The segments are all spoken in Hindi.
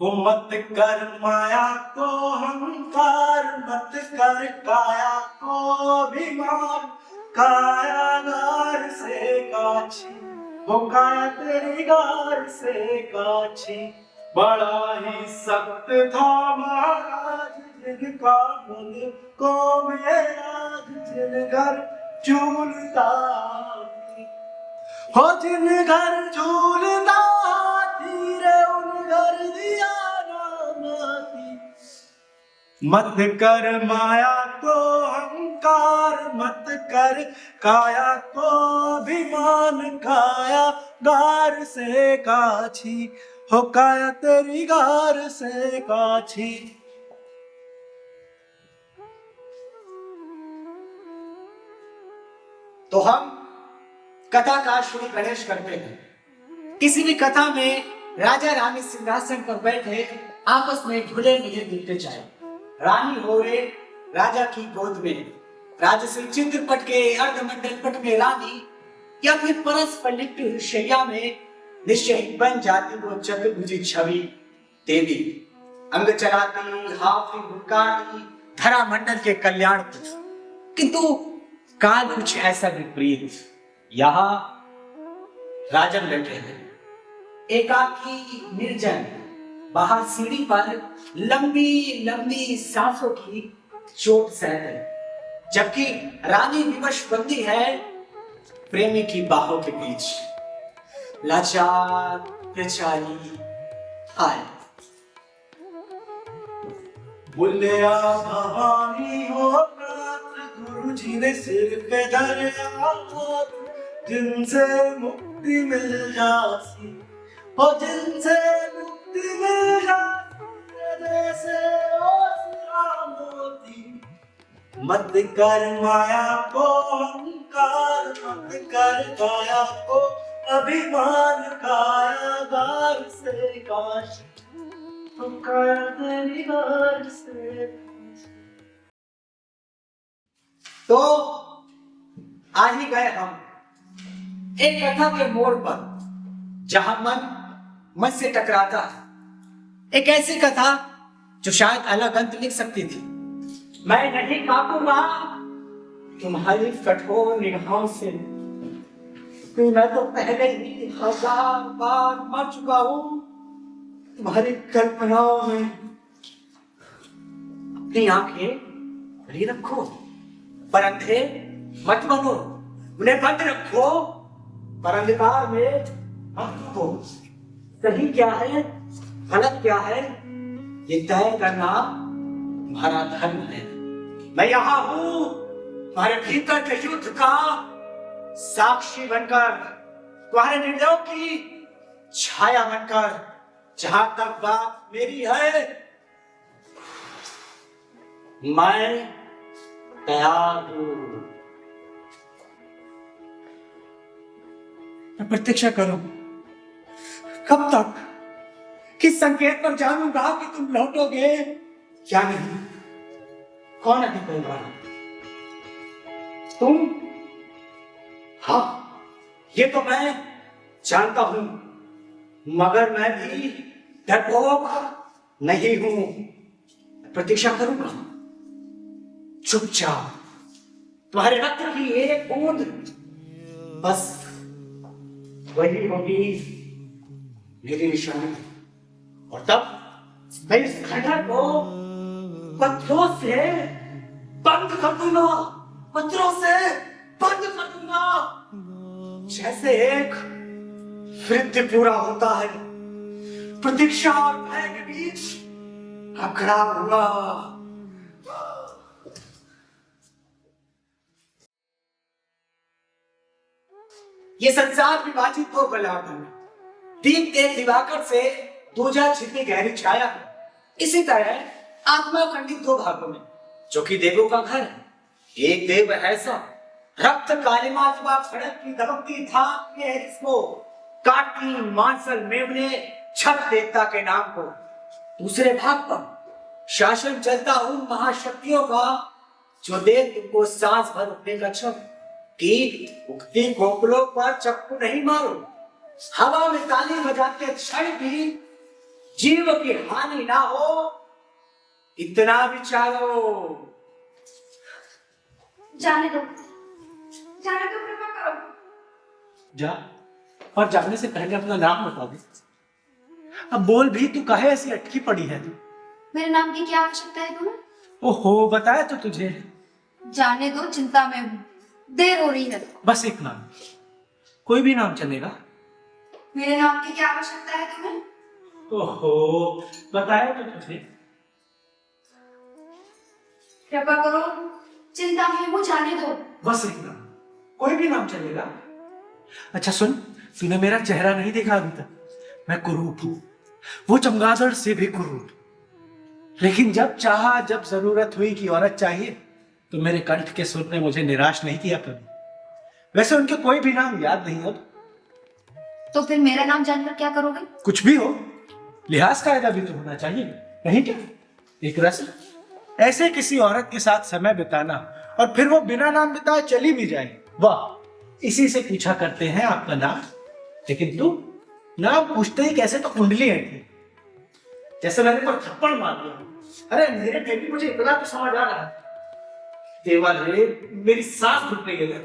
हो मत कर माया को हंकार, मत कर काया को अभिमान, कायागार से काछी, हो काया तेरी गार से काछी। बड़ा ही सख्त था महाराज जिनका मन को मेरा, जिन घर झूलता हो, जिन घर झूलता धीरे उन घर दिया नाती। मत कर माया को अहंकार, मत कर काया को अभिमान, काया गार से काछी, हो काया तेरी गार से काछी। तो हम कथा का श्री गणेश करते हैं। किसी भी कथा में राजा रानी सिंहासन पर बैठे आपस में घुले मिले दिखते जाए। रानी हो रे राजा की गोद में, राजसी चित्रपट के अर्धमंडल पट में रानी, या फिर परस पर लिपटी हुई शैया में निश्चय बन जाती वो चतुर्भुजी छवि देवी, अंग चलाती हाथी भुटकाती धरा मंडल के कल्याण कुछ। किंतु काल कुछ ऐसा विपरीत, यहाँ राजन बैठे हैं एकाकी निर्जन, बाहर सीढ़ी पर लंबी लंबी सांसों की चोट सह है, जबकि रानी विवश बंदी है प्रेमी की बाहों के बीच। लाचार बेचारी हाय। बुलिया भवानी हो नाथ, गुरु जी ने सिर पे धरा, जिनसे मुक्ति मिल जासी, हो जिनसे मुक्ति मिल जासी, जैसे ओसरा मोती। मत कर माया को अहंकार, मत कर काया को अभिमान, काया गार से काश, हो काया तेरी गार से। तो आ ही गए हम एक कथा के मोड़ पर, जहां मन से टकराता है। एक ऐसी कथा जो शायद अलग अंत लिख सकती थी। मैं नहीं कांपूंगा तुम्हारी कठोर निगाहों से, मैं तो पहले ही 1000 बार मर चुका हूं तुम्हारी कल्पनाओं में। अपनी आंखें खुली रखो, पर अंधे मत बनो, उन्हें बंद रखो, पर अंधकार में मत डूबो। सही क्या है गलत क्या है ये तय करना तुम्हारा धर्म है। मैं यहाँ हूँ तुम्हारे भीतर के युद्ध का साक्षी बनकर, तुम्हारे निर्णयों की छाया बनकर। जहां तक बात मेरी है मैं तैयार हूं। मैं प्रतीक्षा करूं कब तक? किस संकेत पर जानूंगा कि तुम लौटोगे या नहीं? कौन है पहलवान? तुम? हाँ, ये तो मैं जानता हूं, मगर मैं भी डरपोक नहीं हूं। प्रतीक्षा करूंगा चुपचाप, तुम्हारे रक्त की एक बूंद, बस वही होगी मेरी निशानी। और तब मैं इस खंडहर को पत्थरों से बंद कर दूंगा, पत्थरों से बंद कर दूंगा, जैसे एक वृत्ति पूरा होता है। प्रतीक्षा और भय के बीच खड़ा हुआ। ये संसार विभाजित दो गोलार्धों में, दीप तेज दिवाकर से दूजा छिपी गहरी छाया है। इसी तरह आत्मा खंडित दो भागों में, जो कि देवों का घर है। एक देव ऐसा रक्त कालिमा सड़क की दबकती था इसको काटती मांसल मेवने छत देवता के नाम को। दूसरे भाग पर शासन चलता उन महाशक्तियों का जो देव तुमको सांस भर उठने का छप कि उगती कोपलों पर चप्पू नहीं मारो, हवा में ताली बजाते क्षण भी जीव की हानि ना हो, इतना विचारो। जाने दो, कृपा करो। जा, और जाने से पहले अपना नाम बता दे। अब बोल भी, तू काहे ऐसी अटकी पड़ी है? मेरे नाम की क्या आवश्यकता है तुम्हें? ओहो, बताया तो तुझे। जाने दो, चिंता में हूँ, देर हो रही है। बस एक नाम, कोई भी नाम चलेगा। मेरे नाम की क्या आवश्यकता है तुम्हें? ओहो, बताया तो तुझे। कृपा करो, चिंता में हूँ, जाने दो। बस एक नाम, कोई भी नाम चलेगा। अच्छा सुन, तूने मेरा चेहरा नहीं देखा अभी तक। मैं कुरूप हूं, वो चमगादड़ से भी कुरूप। लेकिन जब चाहा, जब जरूरत हुई कि औरत चाहिए, तो मेरे कंठ के सुर ने मुझे निराश नहीं किया कभी। वैसे उनके कोई भी नाम याद नहीं अब। तो फिर मेरा नाम जानकर क्या करोगे? कुछ भी हो, लिहाज कायदा भी तो होना चाहिए, नहीं क्या? एक रस्म, ऐसे किसी औरत के साथ समय बिताना और फिर वो बिना नाम बिताए चली भी जाए, वाह, इसी से पूछा करते हैं आपका नाम। लेकिन तू नाम पूछते ही कैसे तो कुंडली है, जैसे मैंने पर थप्पड़ मार दिया। अरे मेरे बेबी, मुझे इतना तो समझ आ रहा है। देवा रे, मेरी सांस घुट रही है,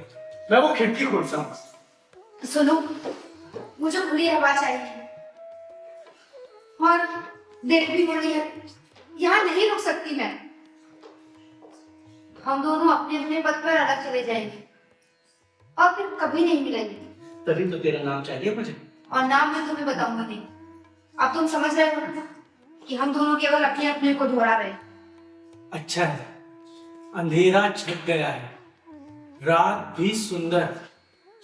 मैं वो खिड़की खोलता हूँ। सुनो, मुझे खुली हवा चाहिए और देर भी हो रही है, यहाँ नहीं रुक सकती मैं। हम दोनों अपने अपने पद पर अलग चले जाएंगे और फिर कभी नहीं मिलेंगे। तभी तो तेरा नाम चाहिए मुझे। और नाम मैं तुम्हें बताऊंगा नहीं। अब तुम समझ रहे हो ना कि हम दोनों केवल अपने अपने को दोहरा रहे। अच्छा है, अंधेरा छट गया है, रात भी सुंदर,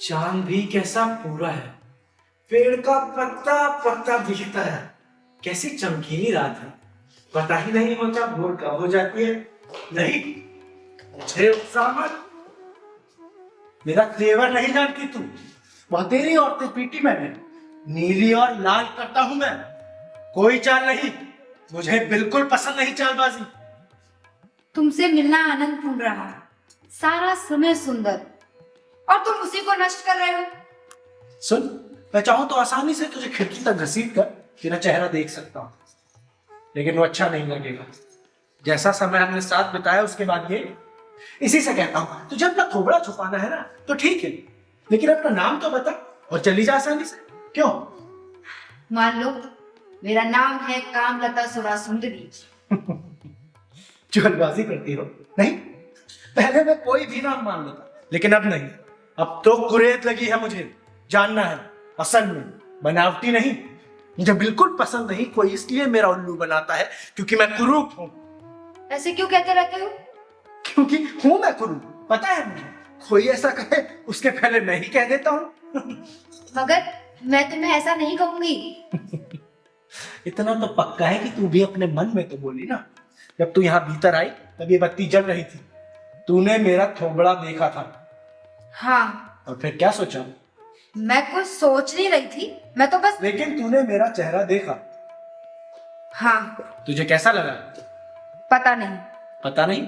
चांद भी कैसा पूरा है, पेड़ का पत्ता पत्ता दिखता है, कैसी चमकीली रात है, पता ही नहीं होता भोर कब हो जाती है। नहीं, मुझे उत्साह मत, मेरा तेवर नहीं जानती तू। बहुत तेरी औरतें पीटी मैंने, नीली और लाल करता हूं मैं, कोई चाल नहीं, मुझे बिल्कुल पसंद नहीं चालबाजी। तुमसे मिलना आनंदपूर्ण रहा, सारा समय सुंदर, और तुम उसी को नष्ट कर रहे हो। सुन, मैं चाहूं तो आसानी से तुझे खिड़की तक घसीट कर तेरा चेहरा देख सकता हूं, लेकिन वो अच्छा नहीं लगेगा। जैसा समय हमने साथ बिताया उसके बाद ये, इसी से कहता हूं, तुझे अपना थोबड़ा छुपाना है ना तो ठीक है, लेकिन अपना नाम तो बता और चली जा आसानी से। क्यों? मान लो मेरा नाम है कामलता सुरा सुंदरी। जल्दबाजी करती हो? नहीं, पहले मैं कोई भी नाम मान लेता, लेकिन अब नहीं। अब तो कुरेद लगी है मुझे, जानना है असल में, बनावटी नहीं। मुझे बिल्कुल पसंद नहीं कोई इसलिए मेरा उल्लू बनाता है क्योंकि मैं कुरूप हूं। ऐसे क्यों कहते रहते हो? क्योंकि हूं मैं कुरूप, पता है मुझे। कोई ऐसा कहे उसके पहले मैं ही कह देता हूं। मगर मैं तुम्हें ऐसा नहीं कहूंगी। इतना तो पक्का है कि तू भी अपने मन में तो बोली ना। जब तू यहाँ भीतर आई तब ये बत्ती जल रही थी, तूने मेरा थोबड़ा देखा था। हाँ, और फिर क्या सोचा? मैं कुछ सोच नहीं रही थी, मैं तो बस। लेकिन तूने मेरा चेहरा देखा। हाँ। तुझे कैसा लगा? पता नहीं। पता नहीं?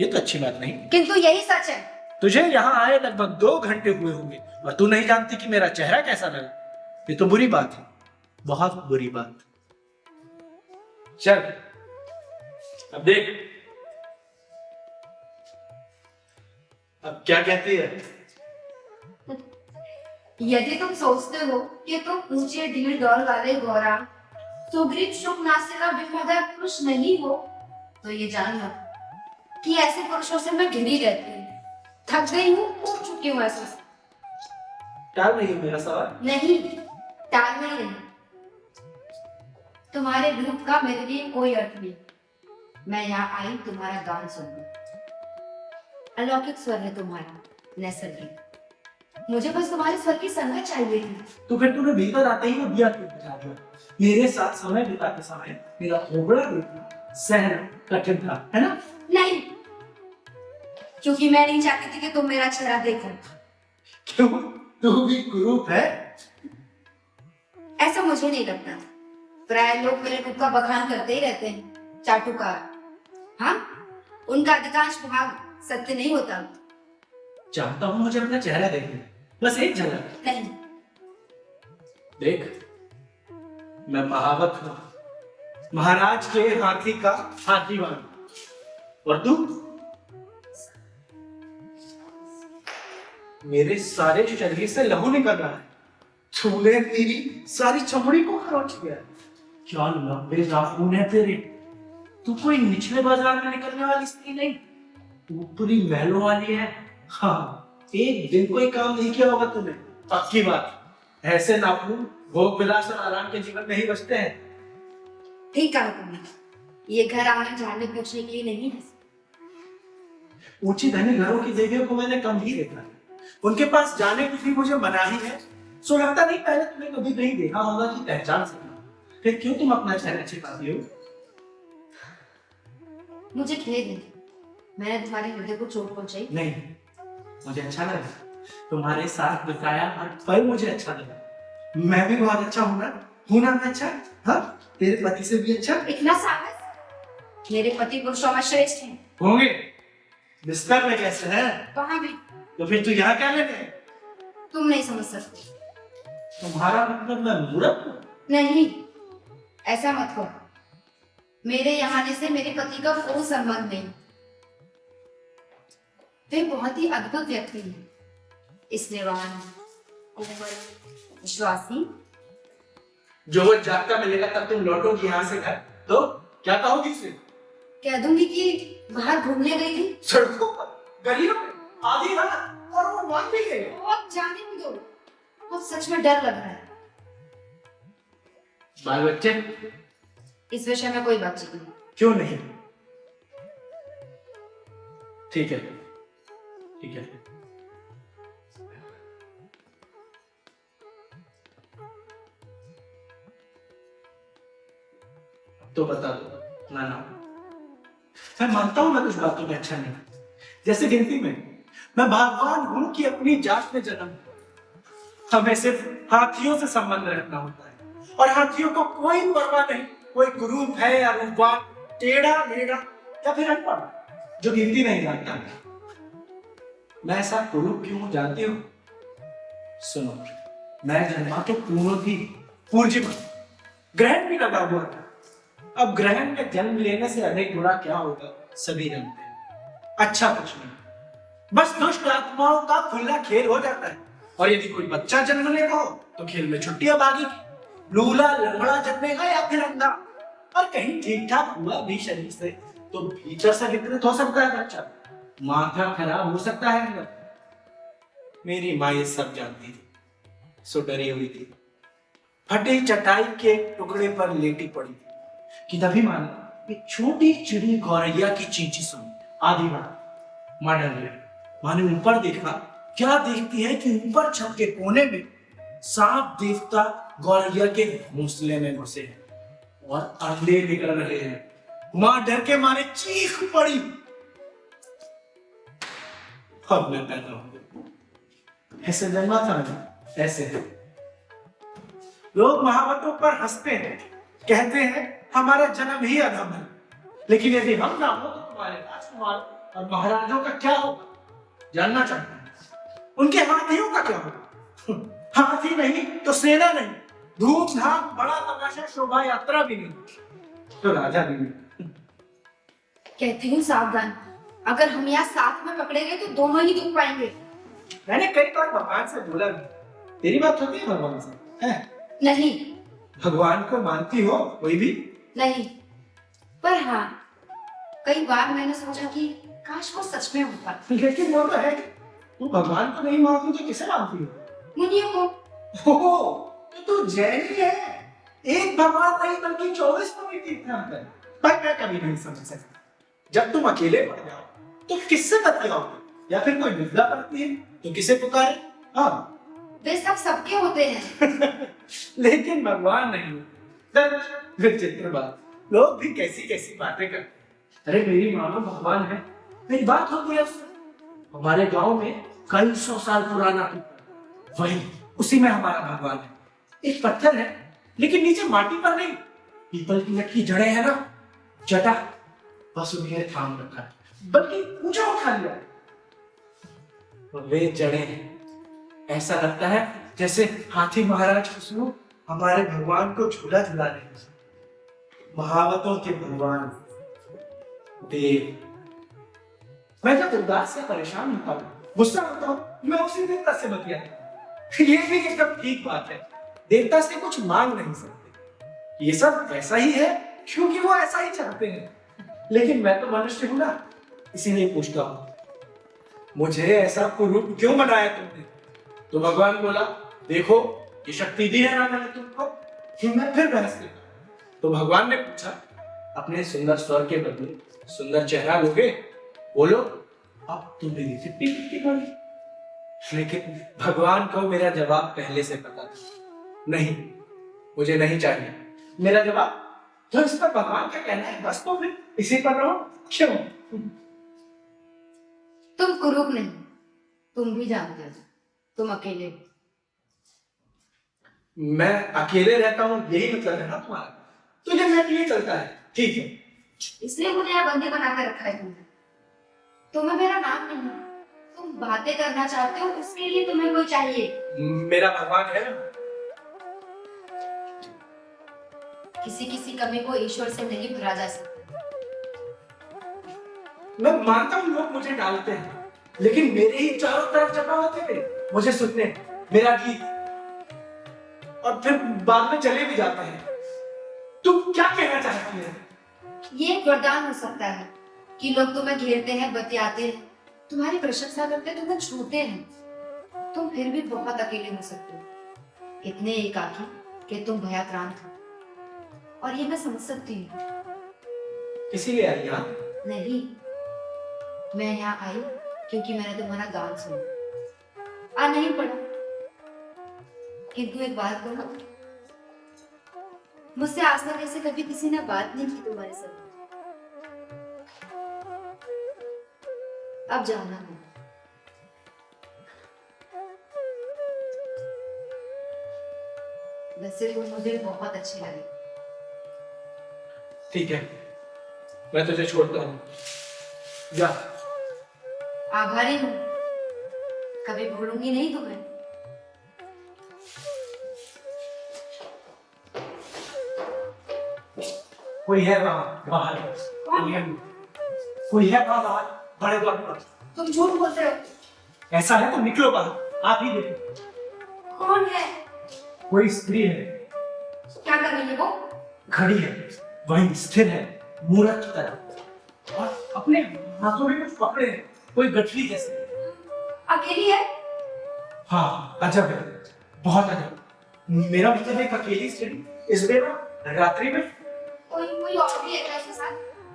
ये तो अच्छी बात नहीं। किंतु यही सच है। तुझे यहाँ आए लगभग 2 घंटे हुए होंगे और तू नहीं जानती कि मेरा चेहरा कैसा लगा। ये तो बुरी बात है, बहुत बुरी बात। चल अब देख, अब क्या कहती है? यदि तुम सोचते हो कि तुम ऊंचे ढील डौल वाले गौरा सुग्रीव शुक नासिका विमोदय पुरुष नहीं हो, तो ये जान लो कि ऐसे पुरुषों से मैं घिरी रहती हूँ। थक गई हूँ, उठ चुकी हूँ ऐसे। टाल रही है मेरा सवाल? नहीं, टालना ही नहीं। तुम्हारे रूप का मेरे लिए कोई अर्थ नहीं। मैं यहाँ आई तुम्हारा गान सुनने। अलौकिक स्वर है तुम्हारा, नैसर्गिक। मुझे बस तुम्हारे स्वर की संगत चाहिए थी। तो फिर तूने भीतर आते ही वो दिया क्यों बुझा दिया? मेरे साथ समय बिताते समय मेरा थोबड़ा देखना सहना कठिन था, है ना? नहीं, क्योंकि मैं नहीं चाहती थी कि तुम मेरा चेहरा देखो। क्यों? तू भी कुरूप है? ऐसा मुझे नहीं लगता। प्राय लोग मेरे रूप का बखान करते ही रहते हैं, चाटुकार। हाँ, उनका अधिकांश भाग सत्य नहीं होता। चाहता हूँ मुझे अपना चेहरा देखना, बस एक झलक। नहीं। देख, मैं महावत हूँ, महाराज के हाथी का हाथीवान। और तू मेरे सारे शरीर से लहू निकल रहा है, तूने मेरी सारी चमड़ी को खरोच दिया है। क्या लंबे नाखून है तेरे। तू कोई निचले बाजार में निकलने वाली स्त्री नहीं, ऊपरी महलों वाली है। हाँ, एक दिन कोई काम नहीं किया होगा तूने, पक्की बात। ऐसे नाखून भोग विलास और आराम के जीवन में ही बचते हैं। ठीक कहा तुमने, ये घर आंगन झाड़ने पूछने के लिए नहीं है। ऊंची धनी घरों की देवियों को मैंने कम ही देखा है, उनके पास जाने की भी मुझे मनाही है। सो लगता नहीं पहले तुम्हें कभी नहीं देखा होगा कि पहचान सकना। फिर क्यों तुम अपना चेहरा छिपाती हो? मुझे खेद है, मैंने तुम्हारे हृदय को चोट पहुंचाई। नहीं, मुझे अच्छा लगा, तुम्हारे साथ बिताया हर पल मुझे अच्छा लगा। मैं भी बहुत अच्छा हूँ ना? हूँ ना मैं अच्छा? हाँ, तेरे पति से भी अच्छा? इतना साहस? मेरे पति पुरुषों में श्रेष्ठ हैं। होंगे, बिस्तर में कैसे हैं? वहां भी। तो फिर तू यहाँ क्या लेने है? तुम नहीं समझ सकते। तुम्हारा मतलब मैं मूर्ख हूँ? नहीं, ऐसा मत कहो। मेरे यहाँ आने से मेरे पति का कोई संबंध नहीं। वे बहुत ही अद्भुत व्यक्ति हैं, स्नेहवान, कोमल, विश्वासी। जो वो जागता मिलेगा तब तुम लौटोगी यहाँ से घर, तो क्या कहोगी उसे? कह दूंगी कि बाहर घूमने गई थी। सड़कों पर, गलियों में, आधी रात, और वो मान भी गए। अब जाने भी दो, अब सच में डर लग रहा है। बाल बच्चे? इस विषय में कोई बातचीत नहीं। क्यों नहीं? ठीक है, ठीक है। तो बता दो ना। मैं मानता हूं मैं कुछ बातों में अच्छा नहीं, जैसे गिनती में मैं भगवान हूं कि अपनी जात में जन्म। हमें सिर्फ हाथियों से संबंध रखना होता है, और हाथियों को कोई परवाह नहीं, कोई कुरूप है या रूपवान, टेढ़ा मेढ़ा या फिर अनपढ़ जो गिनती नहीं जानता। मैं ऐसा कुरूप क्यों जानती हो? सुनो, मैं जन्मा तो पूर्णिमा ग्रहण भी लगा हुआ था। अब ग्रहण में जन्म लेने से अधिक बुरा क्या होगा, सभी जानते हैं। अच्छा कुछ नहीं, बस दुष्ट आत्माओं का खुला खेल हो जाता है। और यदि कोई बच्चा जन्म लेगा हो तो खेल में छुट्टियां भागेगी। लूला लंगड़ा जन्मेगा या फिर अंधा, और कहीं ठीक ठाक हुआ भी शरीर से तो भीतर से विकृत हो सकता है बच्चा, माथा खराब हो सकता है अंदर। मेरी माँ ये सब जानती थी, सो डरी हुई थी। फटी चटाई के टुकड़े पर लेटी पड़ी थी कि तभी माने एक छोटी चिड़ी गौरैया की चींची सुनी। आधी बात मां डर गई। मां ने ऊपर देखा, क्या देखती है कि ऊपर छत के कोने में सांप देवता गौरैया के घोंसले में घुसे हैं और अंडे निकल रहे हैं। मां डर के मारे चीख पड़ी। अब मैं पैदा हो गया। ऐसे जन्मा था मैं, ऐसे है। लोग महावतों पर हंसते हैं, कहते हैं हमारा जन्म ही अधम है। लेकिन यदि हम ना हो तो तुम्हारे राजकुमार और महाराजों का क्या होगा, जानना चाहते हैं। उनके हाथियों का क्या होगा? हाथी नहीं तो सेना नहीं, धूमधाम बड़ा तमाशा, शोभा यात्रा भी नहीं, तो राजा भी नहीं। कहती हूँ सावधान, अगर हम यहाँ साथ में पकड़े गए तो दोनों ही दुख पाएंगे। मैंने कई बार भगवान से बोला भी, तेरी बात होती है भगवान से? है? नहीं। भगवान को मानती हो कोई भी? नहीं, पर हाँ, कई बार मैंने सोचा कि काश वो सच में होता। लेकिन वो तो है, तू भगवान को नहीं मानती तो किसे मानती हो? मुनियों को। ओहो, तो तू जैनी है। एक भगवान नहीं बल्कि 24 पति तीर्थंकर है। पर मैं कभी नहीं समझ सकता, जब तुम अकेले पड़ जाओ तो किससे बतलाओगे, या फिर कोई विपदा पड़ती है तो किसे पुकारे? हाँ, वे सब सबके होते हैं। लेकिन भगवान नहीं। विचित्र बात, लोग भी कैसी कैसी बातें करते। अरे मेरी मानो भगवान है, मेरी बात होती है उससे। हमारे गांव में कई 100 साल पुराना पीपल, वही उसी में हमारा भगवान है। एक पत्थर है लेकिन नीचे माटी पर नहीं, पीपल की लटकी जड़े है ना, जटा, बस उन्हें थाम रखा है, बल्कि पूजा उठा लिया। वे जड़े हैं, ऐसा लगता है जैसे हाथी महाराज खुसरो हमारे भगवान को झूला झुलाने, महावतों के भगवान देव। मैं जब उदास या परेशान होता हूँ, गुस्सा होता हूँ, मैं उसी देवता से बतियाता। ये भी एकदम ठीक बात है, देवता से कुछ मांग नहीं सकते। ये सब वैसा ही है क्योंकि वो ऐसा ही चाहते हैं। लेकिन मैं तो मनुष्य हूं ना, इसीलिए पूछता हूँ, मुझे ऐसा कुरूप क्यों बनाया तुमने? तो भगवान बोला, देखो ये शक्ति दी है ना मैंने तुमको। मैं फिर बहस किया तो भगवान ने पूछा, अपने सुंदर स्वर के बदले सुंदर चेहरा लोगे? बोलो, अब तुम मेरी चिट्टी पिट्टी करोगे। लेकिन भगवान को मेरा जवाब पहले से पता था, नहीं, मुझे नहीं चाहिए मेरा जवाब। तो इस पर भगवान क्या कहना है, बस तो फिर इसी पर रहो। क्यों? तुम कुरूप नहीं, तुम भी जानते हो तुम अकेले हो। मैं अकेले रहता हूँ, यही मतलब है ना तुम्हारा? तुझे मैं लिए चलता है, ठीक है। इसलिए मुझे यहाँ बंदी बना कर रखा है तुमने। तुम्हें मेरा नाम नहीं, तुम बातें करना चाहते हो, उसके लिए तुम्हें कोई चाहिए। मेरा भगवान है ना। किसी किसी कमी को ईश्वर से नहीं भरा जा सकता। मैं मानता हूँ लोग मुझे डालते हैं, लेकिन मेरे ही चारों तरफ जमा होते थे मुझे सुनने, मेरा गीत, और फिर बाद में चले भी जाते हैं। तुम क्या कहना चाहती है? ये एक वरदान हो सकता है कि लोग तुम्हें घेरते हैं, बतियाते हैं, तुम्हारी प्रशंसा करते हैं, तुम्हें छूते हैं। तुम फिर भी बहुत अकेले हो सकते हो, इतने एकाकी कि तुम भयाक्रांत हो। और ये मैं समझ सकती हूँ। इसीलिए आई यहाँ? नहीं, मैं यहाँ आई क्योंकि मैंने तुम्हारा गान सुना, नहीं पढ़ा। किंतु एक बात कहूँ, मुझसे आज तक ऐसे कभी किसी ने बात नहीं की तुम्हारे साथ। अब जाना है। वैसे तुम मुझे बहुत अच्छे लगे। ठीक है, मैं तुझे छोड़ता हूँ, जा। आभारी हूँ, कभी भूलूंगी नहीं तुम्हें। कोई है वहाँ बाहर? कोई है वहाँ बाहर बड़े द्वार पर? तुम झूठ बोलते हो। ऐसा है तो निकलो बाहर, आप ही देखो। कौन है? कोई स्त्री है, क्या कर रही है वो? खड़ी है, वहीं स्थिर है, मूरत की तरह, और अपने हाथों में कुछ पकड़े है, कोई गठरी जैसे। अकेली है? हाँ, अजब है, बहुत अजब। मेरा मतलब एक अकेली स्त्री इस बेला रात्रि में। कोई और भी है क्या उसके साथ?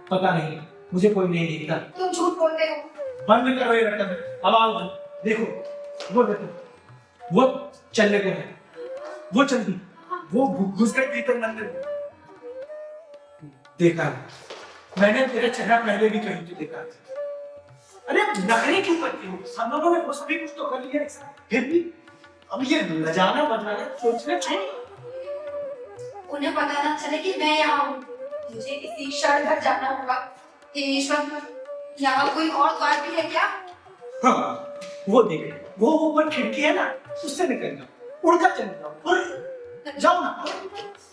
पता नहीं, मुझे कोई नहीं दिखता। तुम झूठ बोलते हो। बंद करो ये रटन, अब आओ बंद। देखो, वो देखो, वो चलने को है, वो चलती, वो घुस गई भीतर मंदिर में। देखा, मैंने तेरा चेहरा पहले भी कहीं तो देखा। अरे नखरे क्यों करती हो? हम लोगों ने वो सभी कुछ तो कर लिया एक साथ, फिर भी अब ये लजाना बजाना सोचना चाहिए। उन्हें पता ना चले कि मैं यहाँ हूँ। मुझे किसी क्षण घर जाना होगा। हे ईश्वर, यहाँ कोई और द्वार भी है क्या? हाँ, वो देखे, वो ऊपर खिड़की है ना, उससे निकलना, उड़कर चले जाओ, जाओ ना।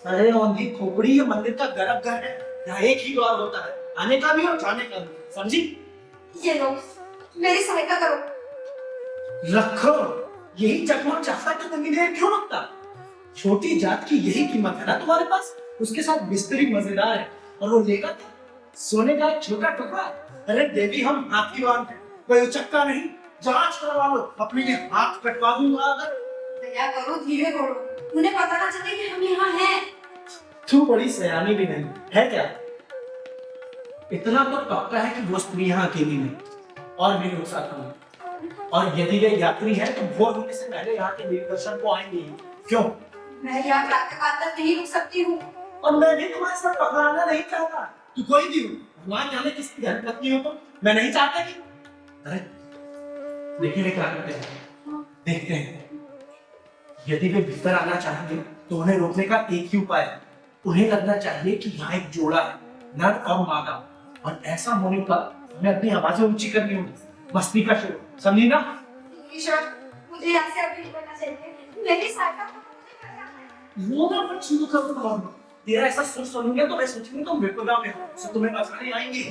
अरे औंधी खोपड़ी, ये मंदिर का गर्भगृह है, यहाँ एक ही द्वार होता है, आने का भी और जाने का भी, समझी? ये लो, मेरी सहायता करो। रखो, यही चकमा चाहता तो तंगी देर क्यों रखता? छोटी जात की यही कीमत है ना तुम्हारे पास? उसके साथ बिस्तरी मजेदार है, और वो लेगा था सोने का एक छोटा टुकड़ा। अरे देवी, हम हाथीवान हैं, कोई उचक्का नहीं। जांच करवा लो, अपने लिए हाथ कटवा दूंगा अगर। दया करो, धीरे बोलो, उन्हें पता ना चले कि हम यहाँ हैं। तू बड़ी सयानी भी नहीं है क्या? इतना तो पक्का है कि वो स्त्री यहाँ अकेली नहीं, और भी लोग साथ होंगे, और यदि वे यात्री है तो वो होने से पहले यहाँ के देव दर्शन को आएंगे ही। क्यों? मैं यहाँ प्रातःकाल तक नहीं रुक सकती हूँ। और मैं भी तुम्हारे साथ पकड़ाना नहीं चाहता। तू कोई भी हो, भगवान जाने किसकी धर्मपत्नी हो, तो मैं नहीं चाहता कि। अरे देखिए क्या करते हैं, देखते हैं। यदि वे भीतर आना चाहेंगे तो उन्हें रोकने का एक ही उपाय है। उन्हें लगना चाहिए कि यहाँ एक जोड़ा है, नर और मादा, और ऐसा होने पर हमें अपनी आवाजें ऊंची करनी होगी, मस्ती का शोर, समझी ना? ईश्वर, मुझे यहाँ से अभी निकलना चाहिए। मेरी सहायता करो, मुझे घर जाना है। वो ना मत शुरू कर तुम। तेरा ऐसा सोच सुनेंगे तो मैं सोचूंगी तो मेरे को ना मैं तुम्हें मजाने आएंगे।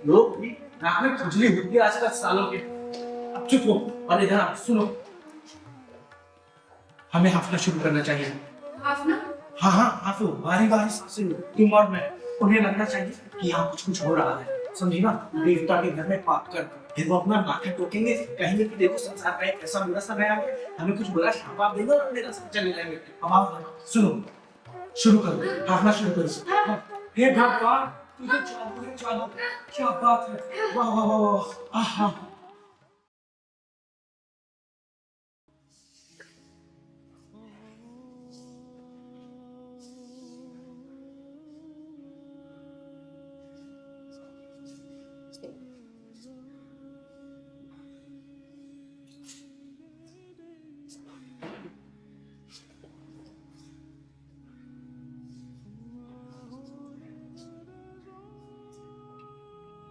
लोग भी नाक में खुजली होती है आजकल सालों के। अब चुप हो और इधर आप सुनो। हमें हाफना शुरू करना चाहिए। हाफना? हाँ हाँ हाफो, बारी बारी सांसें लो, तुम और मैं। उन्हें लगना चाहिए कि यहाँ कुछ कुछ हो रहा है, समझी ना? देवता के घर में पाप कर फिर वो अपना माथा टोकेंगे, कहेंगे कि देखो संसार का एक ऐसा बुरा समय आ गया, हमें कुछ बुरा शाप आप देंगे और अपने रास्ते चले जाएंगे। अब आप सुनो, शुरू करो, हाफना शुरू करो। हे भगवान, तू तो जादू है, जादू। क्या बात है, वाह वाह वाह वाह, आहा।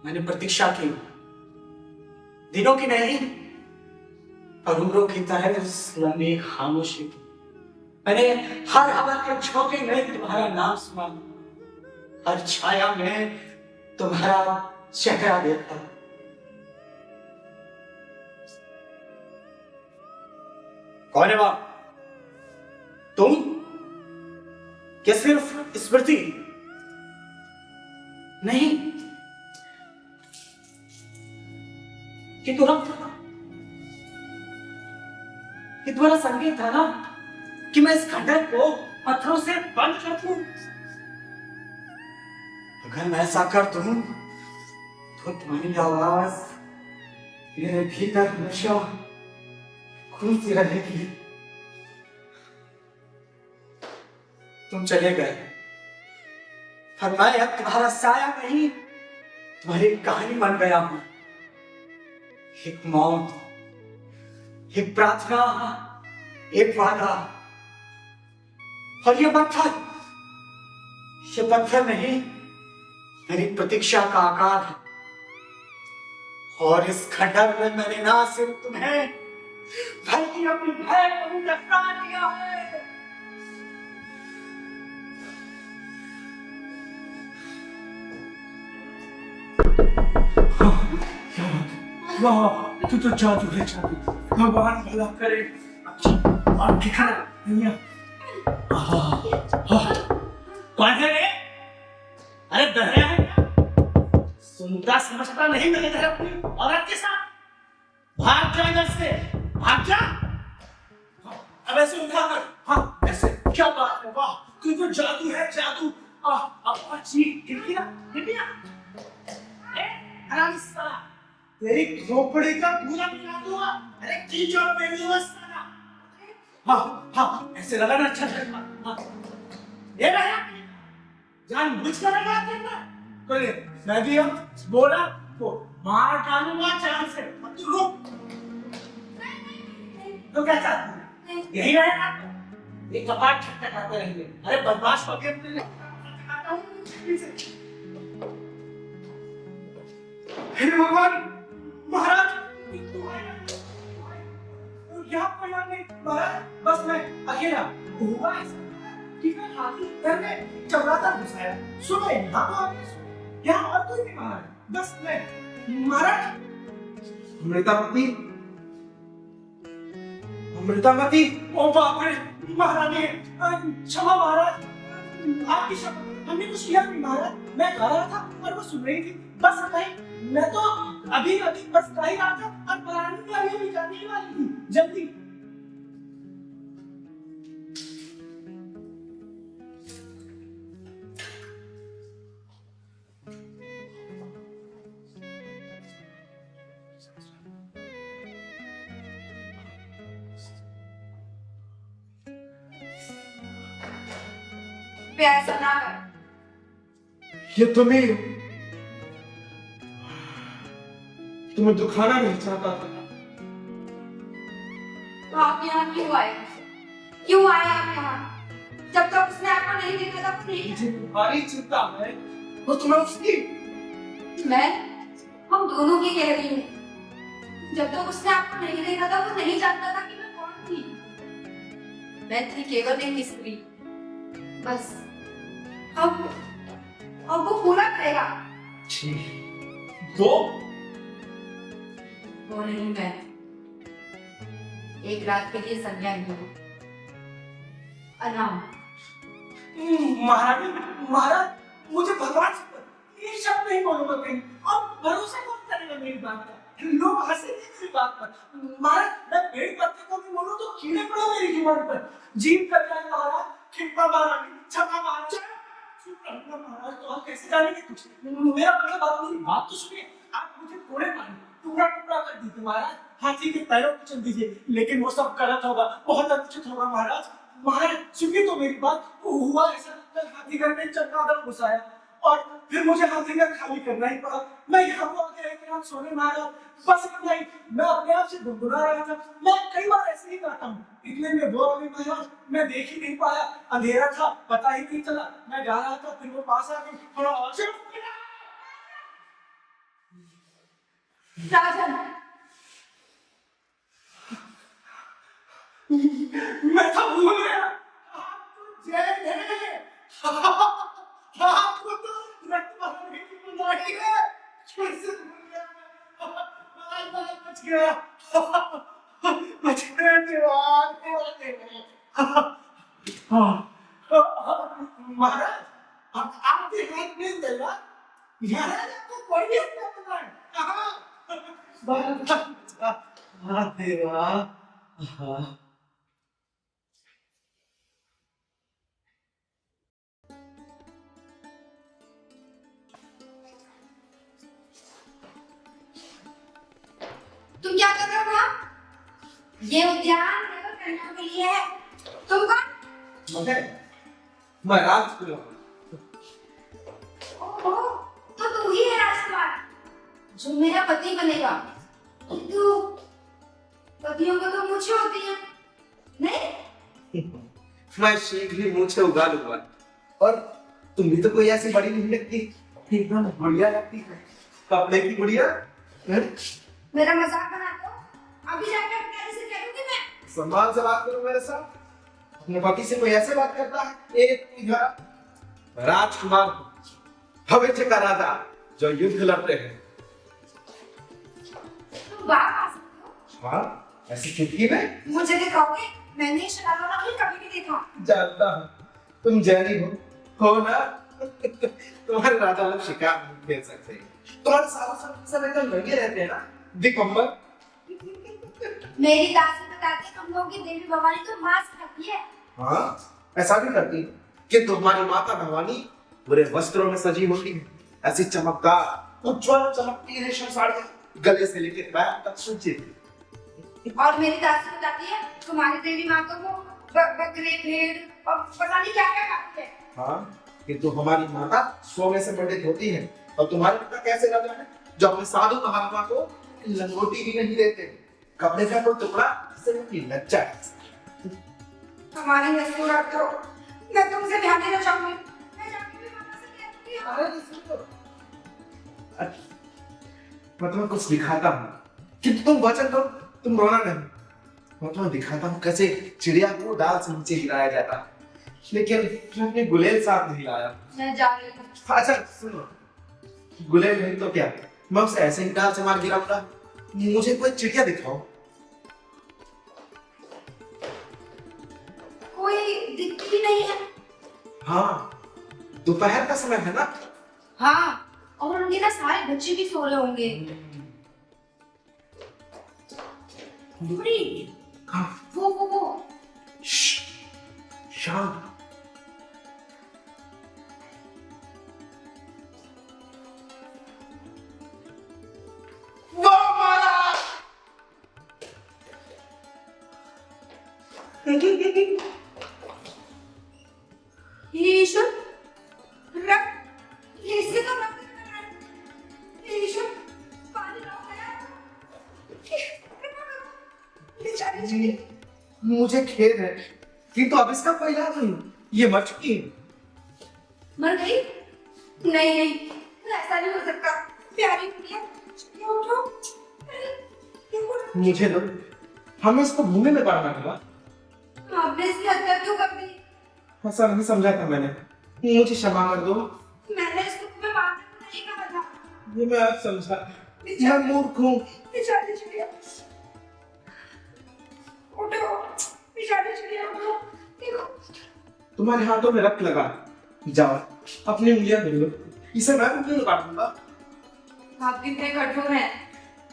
मैंने प्रतीक्षा की, दिनों की नहीं और उम्रों की तरह इस लंबी खामोशी की। मैंने हर हवा के झोंके में तुम्हारा नाम सुना, हर छाया में तुम्हारा चेहरा देखा। कौन है वह? तुम? क्या सिर्फ स्मृति? नहीं, कि तुम्हारा संकेत था ना कि मैं इस खंडर को पत्थरों से बंद कर दूं। अगर मैं ऐसा कर दूं तो तुम्हारी आवाज मेरे भीतर हमेशा गूंजती रहेगी। तुम चले गए और मैं अब तुम्हारा साया नहीं, तुम्हारी कहानी बन गया हूं। एक मौत, एक प्रार्थना, एक वादा। और ये पत्थर नहीं, मेरी प्रतीक्षा का आकार है। और इस खंडर में मैंने ना सिर्फ तुम्हें बल्कि अपनी बहन को भी दफना दिया है। वाह, तू तो जादू है, जादू। भगवान भला करे। अच्छा, आप दिखा भैया। कौन है रे? अरे बहरा है क्या? सुनता समझता नहीं मेरे घर अपनी औरत के साथ। भाग जा इधर से, भाग जा। अब ऐसे उठा कर, हाँ ऐसे। क्या बात है, वाह, तू तो जादू है, जादू। अच्छी गिर गया। हरामी साला, तेरी खोपड़ी का पूरा मिला दूंगा। अरे कीचड़ पे नहीं बसता। हाँ ऐसे लगाना अच्छा लगेगा। हाँ ये रहा, जान बुझ कर लगा करना। कोई मैं भी अब बोला तो मार डालूंगा जान से। तू रुक। तो क्या चाहती है? यही रहेगा? ये कपाट खटखटाते रहेंगे। अरे बदमाश हो गए तुमने। हे भगवान, महाराज क्या प्रमाण नहीं महाराज, बस मैं अकेला हुआ ऐसा कि मैं हाथी घर में चमड़ाता घुसाया। सुनो यहाँ तो आप यहाँ और कोई नहीं महाराज, बस मैं। महाराज अमृतावती, अमृतावती, ओ बाप रे महारानी, क्षमा महाराज, आपकी क्षमा। हमने कुछ किया नहीं महाराज, मैं गा रहा था और वो सुन रही थी, बस नहीं। मैं तो अभी बस गा ही रहा था और महारानी अभी भी जाने वाली थी, जल्दी। ऐसा ना कर। ये तुम्हें दुखाना नहीं चाहता था। तो आप यहाँ क्यों आए? क्यों आए आप यहाँ? जब तक उसने आपको नहीं देखा था, नहीं। मुझे तुम्हारी चिंता है, वो तुम्हें उसकी। मैं हम दोनों की कह रही हूँ। जब तक उसने आपको नहीं देखा था, वो नहीं जानता था कि मैं कौन थी। मैं थी केवल एक स्त्री, बस अब वो पूरा करेगा। ठीक। दो? वो नहीं, मैं एक रात के लिए संज्ञा नहीं हूँ। अनाम। महारानी, महाराज मुझे भगवान से ये शब्द नहीं बोलूंगा कहीं, और भरोसा कौन करेगा मेरी बात का? लोग हंसेंगे मेरी बात पर। महाराज मैं पेड़ पत्ते को भी बोलूं तो कीड़े पड़े मेरी जुबान पर। जीव कर जाए महाराज, कृपा महारानी, क्षमा महाराज। चुप रहो महाराज, तो आप कैसे जानेंगे कुछ? मेरा मतलब आप मेरी बात तो सुनिए। आप मुझे थोड़े मारे, टुकड़ा टुकड़ा कर दीजिए महाराज, हाथी के पैरों को चल दीजिए, लेकिन वो सब गलत होगा, बहुत अनुचित होगा महाराज। महाराज सुनिए तो मेरी बात। हुआ ऐसा, कल हाथी घर में चमगादड़ घुसाया और फिर मुझे हाथी घर खाली करना ही पड़ा। मैं यहाँ को आके एक रात सोने महाराज, बस इतना ही। मैं अपने आप से गुनगुना रहा था। मैं कई बार ऐसे ही करता हूँ, इतने में वो अभी महाराज मैं देख ही नहीं पाया, अंधेरा था, पता ही नहीं चला। मैं जा रहा था, फिर वो पास आ गई, थोड़ा और से राजन, मैं तो भूल गया। आपको जय है। आपको तो रक्त बहाने की बीमारी है। कैसे भूल गया मैं? बाल बच गया। बच गया जवान महाराज, अब आपके हाथ में दया। महाराज आपको कोई भी अपना पता है। देवा। तुम क्या कर रहे हो वहाँ? ये उद्यान केवल कन्याओं के लिए है। तुम कौन? मैं राजकुमार। ओहो, तो तू ही है राजकुमार जो मेरा पति बनेगा। किंतु पतियों को तो मूछें होती हैं, नहीं? मैं शीघ्र ही मूछें उगा लूंगा। और तुम भी तो कोई ऐसी बड़ी नहीं लगती, एकदम बढ़िया लगती है, कपड़े की बढ़िया। मेरा मजाक बनाते हो? अभी जाकर प्यारी से कह दूंगी मैं। सम्मान से बात करो मेरे साथ। अपने पति से कोई ऐसे बात करता है? एक इधर राजकुमार भविष्य का राजा जो युद्ध लड़ते हैं। तुम बात आ सकते हो? हाँ, ऐसी चुटकी में मुझे दिखाओगे? मैंने शराबा नकली कभी नहीं देखा। जानता हूँ तुम जैनी हो ना। तुम्हारे राजा लोग शिकार नहीं खेल सकते, तुम्हारे सालों सब एकदम लगे रहते हैं ना, दिगंबर। मेरी दासी बताती है तुम लोगों की देवी भवानी तो मांस खाती है। हाँ, ऐसा भी करती है कि तुम्हारी माता भवानी पूरे वस्त्रों में सजी होती है, ऐसी चमकदार उज्ज्वल चमकती रेशम साड़ियाँ, गले से लेकर पैर तक सुसज्जित। और मेरी दासी बताती है तुम्हारी देवी माँ तो वो बकरे, भेड़ और पता नहीं क्या क्या खाती है। हाँ, किंतु हमारी माता सोने से पंडित होती है, और तुम्हारे पिता कैसे राजा है जो अपने साधु महात्मा को लंगोटी भी नहीं देते, कपड़े का कोई टुकड़ा से उनकी लज्जा है। हमारी नस्ल रख दो, मैं तुमसे ध्यान देना चाहूंगी। मैं जाके भी माता से कहती हूँ। अरे सुनो, मैं तुम्हें कुछ दिखाता हूँ, किंतु तुम वचन दो, तुम रोना नहीं। मैं तुम्हें दिखाता हूँ कैसे चिड़िया को डाल से नीचे गिराया जाता है, लेकिन मैं अपने गुलेल साथ नहीं लाया। मैं जा रही हूँ। अच्छा सुनो, गुलेल नहीं तो क्या, मैं उसे ऐसे ही डाल से मार गिराऊंगा। मुझे कोई चिड़िया दिखाओ। कोई दिखती भी नहीं है। हाँ, दोपहर का समय है ना। हाँ, और उनके ना सारे बच्चे भी सो रहे होंगे। बुढ़ी, हाँ, वो शांत। ईश्वर, रक्त, इससे तो रक्त निकल रहा है। ईश्वर, पानी लाओ गया। कृपा करो, बेचारी चिड़िया। मुझे खेद है, किंतु अब इसका कोई इलाज नहीं, ये मर चुकी है। मर गई? नहीं नहीं, ऐसा नहीं हो सकता। प्यारी गुड़िया, उठो। मुझे तो हमें इसको भूमि में पड़ना होगा। आपने इसकी हत्या क्यों कर दी? ऐसा नहीं समझा था मैंने, मुझे क्षमा कर दो। मैंने इसको तुम्हें मारने को नहीं कहा था। ये मैं आज समझा, मैं मूर्ख हूँ। पिछाड़ी चिड़िया उठो, पिछाड़ी चिड़िया उठो, देखो। तुम्हारे हाथों में रक्त लगा, जाओ अपनी उंगलियां मिल लो, इसे मैं उंगली लगा दूंगा। आप कितने कठोर हैं,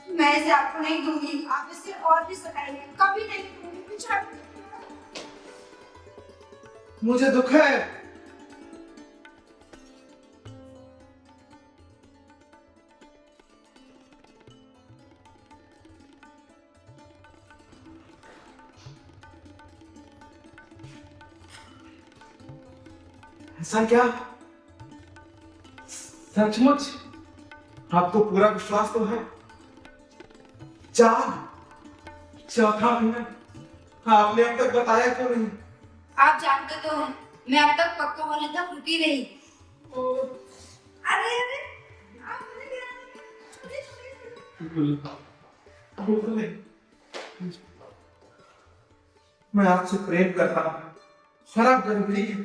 मैं इसे आपको नहीं दूंगी, आप इससे और भी सताइए, कभी नहीं दूंगी। पिछाड़ी चिड़िया। मुझे दुख है। ऐसा क्या सचमुच आपको पूरा विश्वास तो है? चौथा महीना आपने अब तक बताया क्यों नहीं? आप जानते तो हैं, मैं अब तक पक्का होने तक रुकी नहीं। अरे अरे, आप मुझे गिरा छोटे। बिल्कुल नहीं। मैं आपसे प्रेम करता हूँ, खराब जानती है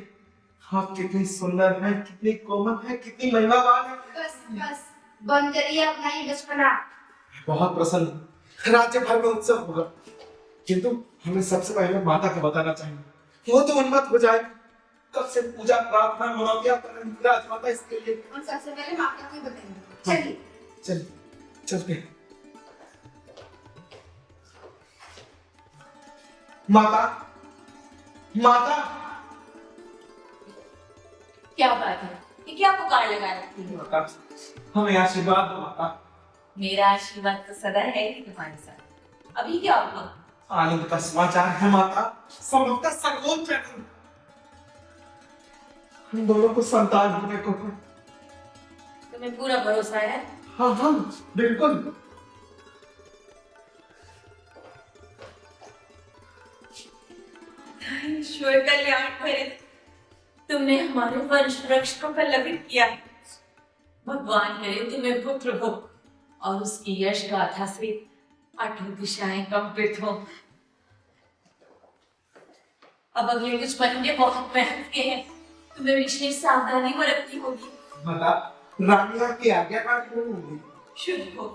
आप कितनी सुंदर है, कितनी कोमल है, कितनी महिमावान है। बस बस बंद करिए अपना ही बचपना। बहुत प्रसन्न, राज्य भर में उत्सव होगा, किंतु हमें सबसे पहले माता को बताना चाहिए, वो तो उन्मत्त हो जाए। कब से पूजा प्रार्थना मनोज्ञा राजमाता इसके लिए। और सबसे पहले माता को ही बताएंगे। चलिए चल चलते। माता, माता। क्या बात है, ये क्या पुकार लगा रखी है? माता, हमें आशीर्वाद दो माता। मेरा आशीर्वाद तो सदा है ही तुम्हारे साथ। अभी क्या हुआ? आनंद का समाचार है माता, संभवतः सर्वोच्च आनंद। हम दोनों को संतान होने को है। तुम्हें पूरा भरोसा है? हाँ हाँ बिल्कुल। ईश्वर कल्याण करे, तुमने हमारे वंश वृक्ष को पल्लवित किया। भगवान करे तुम्हें पुत्र हो और उसकी यश गाथा से आठों दिशाएं कंपित हो। अब अगले कुछ महीने बहुत मेहनत के हैं, तुम्हें विशेष सावधानी बरतनी होगी। माता, रानिया की आज्ञा का क्यों होगी? शुभ हो।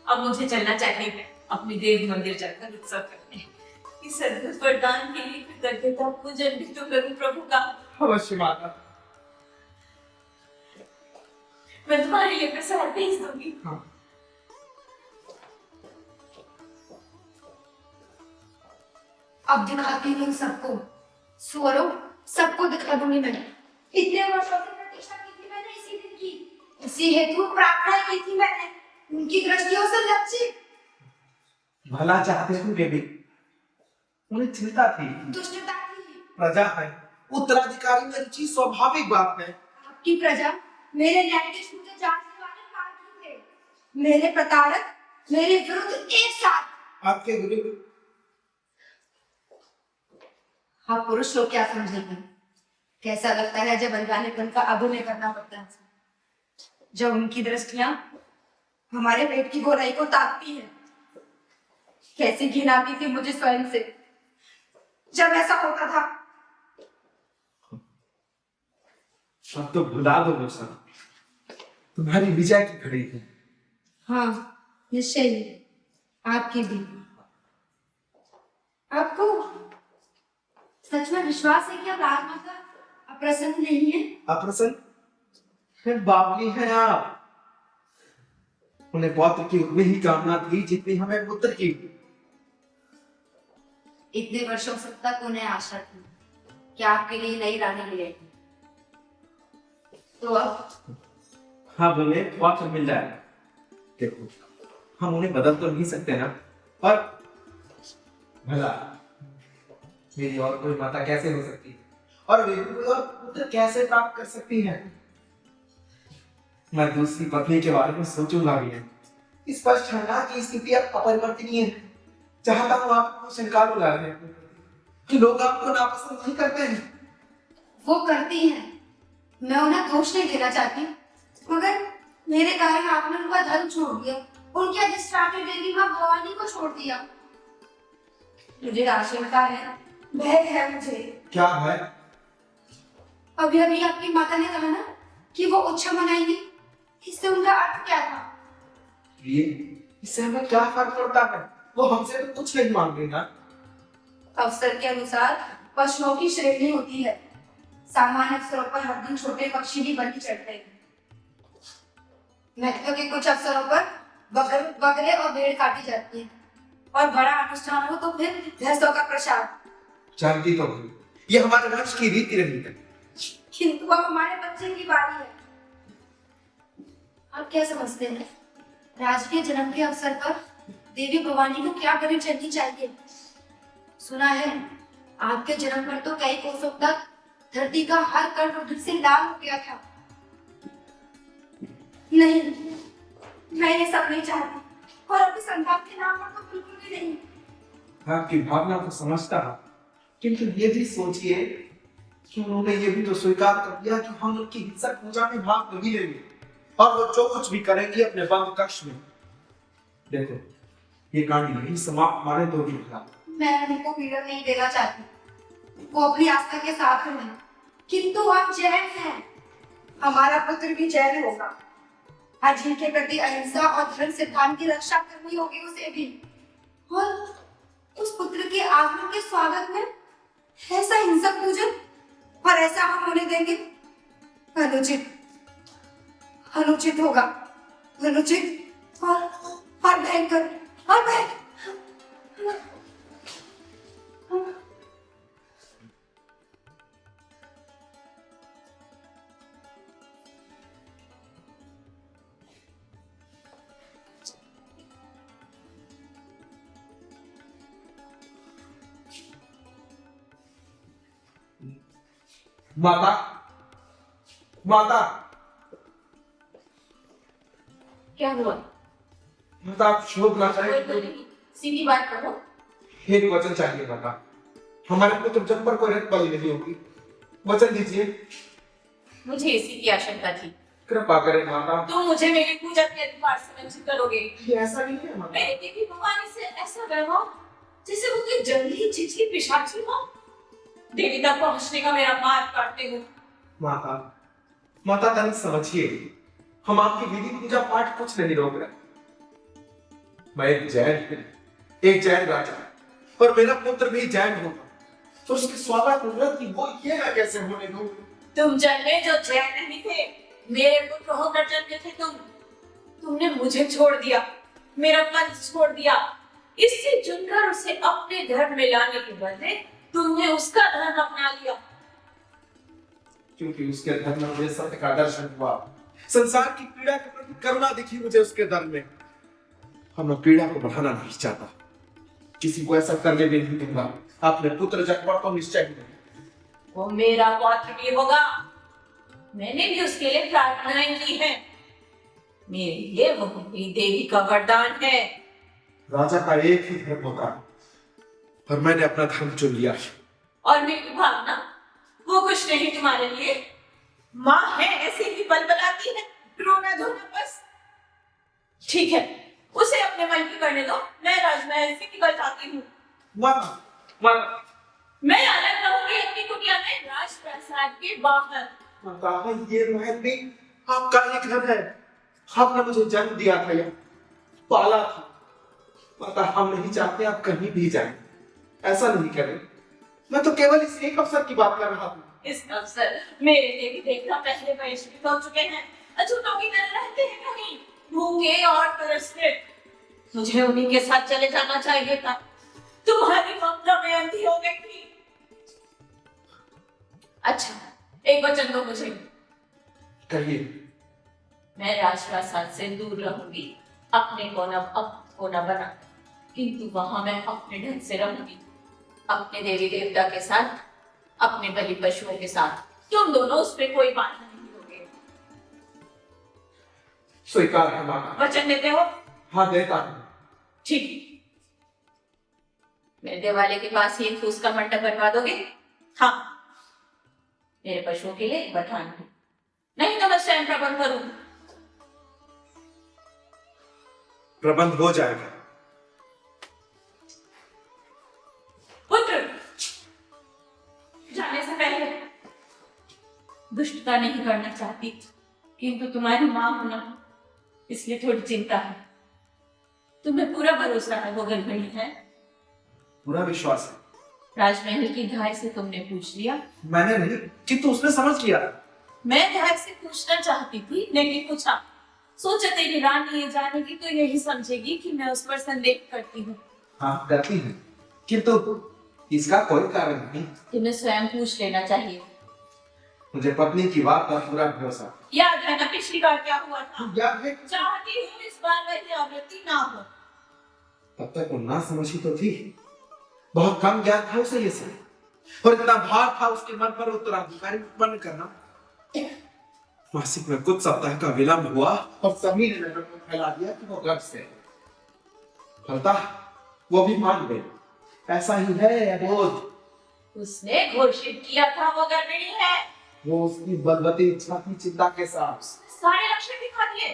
अब मुझे चलना चाहिए अपनी देवी मंदिर जाकर उत्सव करने। इस अद्भुत वरदान के लिए कृतज्ञता पूजन भी तो करूं प्रभु का। अवश्य माता। मैं तुम्हारे लिए प्रसाद भेज दूंगी। हाँ। अब दिखाती हूँ सबको, स्वरों सबको दिखा दूंगी मैं। इतने वर्षों से प्रतीक्षा की थी मैंने इसी दिन की, इसी हेतु प्रार्थना की थी मैंने, उनकी दृष्टियों से लज्जित। भला चाहते हो देवी, उन्हें चिंता थी, दुष्टता थी। प्रजा है, उत्तराधिकारी में रुचि स्वाभाविक बात है। आपकी प्रजा मेरे न्याय के छूते जानने वाले पार्थी थे, मेरे प्रताड़क मेरे विरुद्ध एक साथ। आपके विरुद्ध आप पुरुष लोग क्या समझेंगे? कैसा लगता है जब अनजानेपन का अभिनय करना पड़ता है, जब उनकी दृष्टियां हमारे पेट की गोलाई को ताकती है। कैसी घिन आती थी मुझे स्वयं से जब ऐसा होता था। अब तो भुला दो वो सब, तुम्हारी विजय की घड़ी है। हाँ निश्चय ही, आपकी भी। आपको सच में विश्वास है कि अब राजमाता अप्रसन्न नहीं है? अप्रसन्न? फिर बावली हैं आप। उन्हें पौत्र की उतनी ही कामना थी जितनी हमें पुत्र की। इतने वर्षों से तक उन्हें आशा थी कि आपके लिए नई रानी मिलेगी, तो अब हाँ उन्हें पौत्र मिल जाएगा। देखो, हम उन्हें बदल तो नहीं सकते ना, पर भला मेरी और कोई माता कैसे हो सकती है, और वे कोई और पुत्र कैसे प्राप्त कर सकती है? मैं दूसरी पत्नी के बारे में सोचूंगा भी नहीं। स्पष्ट है ना कि स्थिति अब अपरिवर्तनीय है। चाहता हूँ आपको स्वीकार हो जाए कि लोग आपको नापसंद नहीं करते हैं। वो करती हैं, मैं उन्हें दोष नहीं देना चाहती, मगर मेरे कारण आपने उनका धर्म छोड़ दिया, उनके अधिष्ठात्री देवी माँ भवानी को छोड़ दिया। मुझे आशंका है, भय है मुझे। क्या है? अभी अभी आपकी माता ने कहा ना कि वो उत्सव मनाएंगे, इससे उनका अर्थ क्या था? ये इससे हमें क्या फर्क पड़ता है? वो हमसे तो कुछ नहीं मांग रही ना। अवसर के अनुसार पशुओं की श्रेणी होती है। सामान्य अवसरों पर हर दिन छोटे पक्षी भी बलि चढ़ते हैं। महत्व के कुछ अवसरों पर बकरे और भेड़ काटी जाती है, और बड़ा अनुष्ठान हो तो फिर भैंसों का प्रसाद। जानती तो हूँ, ये हमारे वंश की रीति रही है। किंतु अब हमारे बच्चे की बारी है। आप क्या समझते हैं, राजकीय जन्म के अवसर पर देवी भवानी को क्या बलि चढ़नी चाहिए? सुना है आपके जन्म पर तो कई कोसों तक धरती का हर कण रुधिर से लाल हो गया था। नहीं, मैं ये सब नहीं चाहती, और अपने संतान के नाम पर तो बिल्कुल भी नहीं। आपकी भावना को समझता हूँ, किंतु ये भी सोचिए कि उन्होंने ये भी तो स्वीकार कर लिया कि हम उनकी हिंसक पूजा में भाग नहीं लेंगे, और वो जो कुछ भी करेंगी अपने बंद कक्ष में। देखो, ये कहानी नहीं समाप्त हमारे दो के खिलाफ। मैं उनको पीड़ा नहीं देना चाहती, वो अपनी आस्था के साथ हैं, किंतु हम जैन हैं। हमारा पुत्र भी जैन होगा। अजीब के प्रति अहिंसा और धर्म सिद्धांत की रक्षा करनी होगी उसे भी। और उस पुत्र के आगमन के स्वागत में ऐसा हिंसक पूजन और ऐसा हम होने देंगे? अनुचित होगा, अनुचित और भयंकर और भयंकर। माता, माता, क्या हुआ? माता, आप शोक ना कोई करें। तो नहीं, सीधी बात करो। एक वचन चाहिए माता, हमारे पुत्र जब पर कोई रक्त बलि नहीं होगी, वचन दीजिए। मुझे इसी की आशंका थी। कृपा करें माता। तुम मुझे मेरी पूजा के अधिकार से वंचित करोगे। ये ऐसा नहीं है माता। मेरी देवी भवानी से ऐसा व्यवहार जैसे वो कोई जंगली चिचकी पिशाची हो। देवी तक पहुंचने का मेरा मार्ग काटते हो। माता, माता तनिक समझिए, हम आपकी विधि पूजा पाठ कुछ नहीं रोक रहे। मैं एक जैन राजा, और मेरा पुत्र भी जैन होगा, तो उसकी स्वागत की वो ये ना कैसे होने दूं? तुम जन्मे जो जैन नहीं थे, मेरे पुत्र होकर जन्मे थे तुम। तुमने मुझे छोड़ दिया, मेरा पंथ छोड़ दिया, इससे चुनकर उसे अपने धर्म में लाने के बदले तुमने उसका धर्म अपना लिया। क्योंकि उसके धर्म में मुझे सत्य का दर्शन हुआ, संसार की पीड़ा के प्रति करुणा दिखी मुझे उसके धर्म में। और मैं पीड़ा को बढ़ाना नहीं चाहता, किसी को ऐसा करने भी नहीं दूंगा। अपने पुत्र जगवा तो निश्चय ही नहीं। वो मेरा पौत्र भी होगा, मैंने भी उसके लिए प्रार्थनाएं की हैं। मेरे लिए वो मेरी देवी का वरदान है। राजा का एक ही धर्म होता है, और मैंने अपना धर्म चुन लिया। और मेरी भावना वो कुछ नहीं तुम्हारे लिए। माँ है ऐसे ही बलबलाती है, रोना धोना बस। ठीक है, उसे अपने मन की करने दो। मैं राजमहल से निकल जाती हूँ। मैं अलग रहूंगी अपनी कुटिया में, राजप्रासाद के बाहर। माता, ये महल भी आपका एक घर है। आपने मुझे जन्म दिया था, या पाला था। माता, हम नहीं चाहते आप कहीं भी जाएं। ऐसा नहीं करें। मैं तो केवल इस एक अवसर की बात कर रहा हूँ। इस अवसर मेरे देवी देवता पहले बहिष्कृत हो चुके हैं, अछूतों की तरह रहते हैं कहीं भूखे और तरसते। मुझे उन्हीं के साथ चले जाना चाहिए था। तुम्हारी ममता में अंधी हो गई थी। अच्छा, एक वचन दो मुझे। कहिए। मैं राजप्रासाद से दूर रहूंगी, अपने कोना बना, किंतु वहां मैं अपने ढंग से रहूंगी, अपने देवी देवता के साथ, अपने बलि पशुओं के साथ। तुम दोनों उस पर कोई बात नहीं होगे। स्वीकार है माता। वचन देते हो? हाँ, देता हूँ। ठीक। मेरे देवालय के पास ही एक फूस का मंडप बनवा दोगे? हाँ। मेरे पशुओं के लिए बठान, नहीं तो मैं स्वयं प्रबंध करूं। प्रबंध हो जाएगा। पुत्र, जाने से पहले चिंता नहीं करना चाहती, किंतु तुम्हारी माँ हो ना, इसलिए थोड़ी चिंता है। तुम्हें पूरा भरोसा है वो गड़बड़ी है? पूरा विश्वास है। राजमहल की धाय से तुमने पूछ लिया? मैंने नहीं, किंतु उसने समझ लिया। मैं धाय से पूछना चाहती थी, लेकिन पूछा। सोचा तेरी रानी ये जानेगी तो यही समझेगी कि मैं उस पर संदेह करती हूँ। हाँ करती है, किंतु इसका कोई कारण नहीं। तुम्हें स्वयं पूछ लेना चाहिए। मुझे पत्नी की बात पर पूरा भरोसा। याद है ना पिछली बार क्या हुआ था? याद है? चाहती हूँ इस बार वही आवृत्ति ना हो। तब तक वो ना समझी तो थी। बहुत कम ज्ञान था उसे ये सब, और इतना भार था उसके मन पर उत्तराधिकारी उत्पन्न करना। मासिक में कुछ सप्ताह का विलंब हुआ और सभी ने नजर में फैला दिया कि वो गर्भ से है। फलतः वो भी मान गए, ऐसा ही है अबोध। उसने घोषित किया था वो गर्भिणी है। वो उसकी बलवती इच्छा की चिंता के साथ सारे लक्षण दिखा दिए।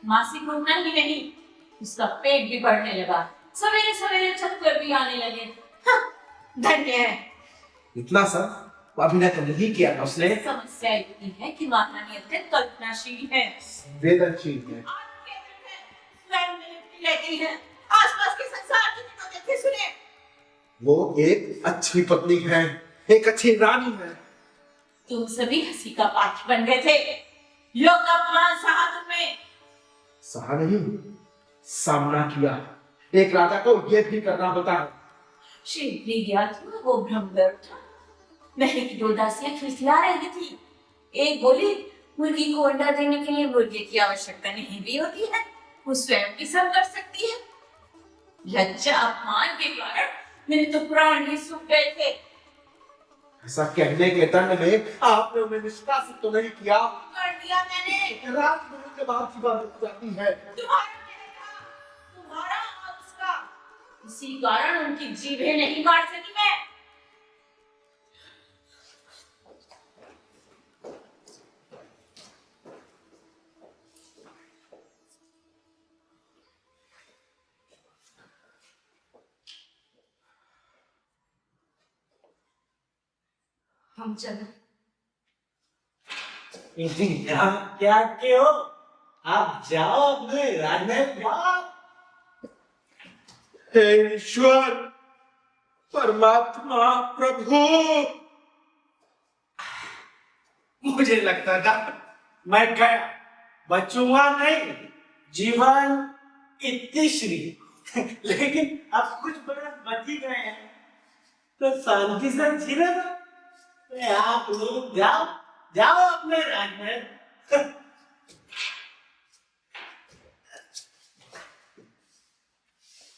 मासिक रुकना ही नहीं, उसका पेट भी बढ़ने लगा। सवेरे सवेरे चक्कर भी आने लगे। हाँ, धन्य है। इतना सब अभिनय तो नहीं किया था उसने। समस्या इतनी है कि महारानी अत्यंत कल्पनाशील है, वेदनशील है। स्वयं में लिपटी रहती है। आसपास के संसार की तो देखे सुने। वो एक अच्छी पत्नी है, एक अच्छी रानी है। तुम सभी हंसी का पात्र बन गए थे। लोग अपमान सहा तुम्हें। सहा नहीं, सामना किया। एक राजा को ये भी करना होता है। शीघ्र ज्ञात हुआ वो भ्रम था। महल की दो दासियां खिलखिला रही थी। एक बोली, मुर्गी को अंडा देने के लिए मुर्गे की आवश्यकता नहीं भी होती है, वो स्वयं भी सब कर सकती है। लज्जा अपमान के कारण मेरे तो प्राण ही सूख गए थे। ऐसा कहने के दंड में आपने उन्हें निष्कासित तो नहीं किया। कर दिया मैंने। राजमहल के बाहर की बात हो जाती है। तुम्हारा और उसका, इसी कारण उनकी जीभें नहीं काट सकी मैं। हम चलो। यहाँ क्या क्यों? आप जाओ अपने राजमहल जाओ। हे ईश्वर, परमात्मा, प्रभु। मुझे लगता था मैं गया, बचूंगा नहीं, जीवन इतनी श्री। लेकिन अब कुछ बरस बच ही गए हैं तो शांति से जीने दो। आप लोग जाओ जाओ अपने राजमहल।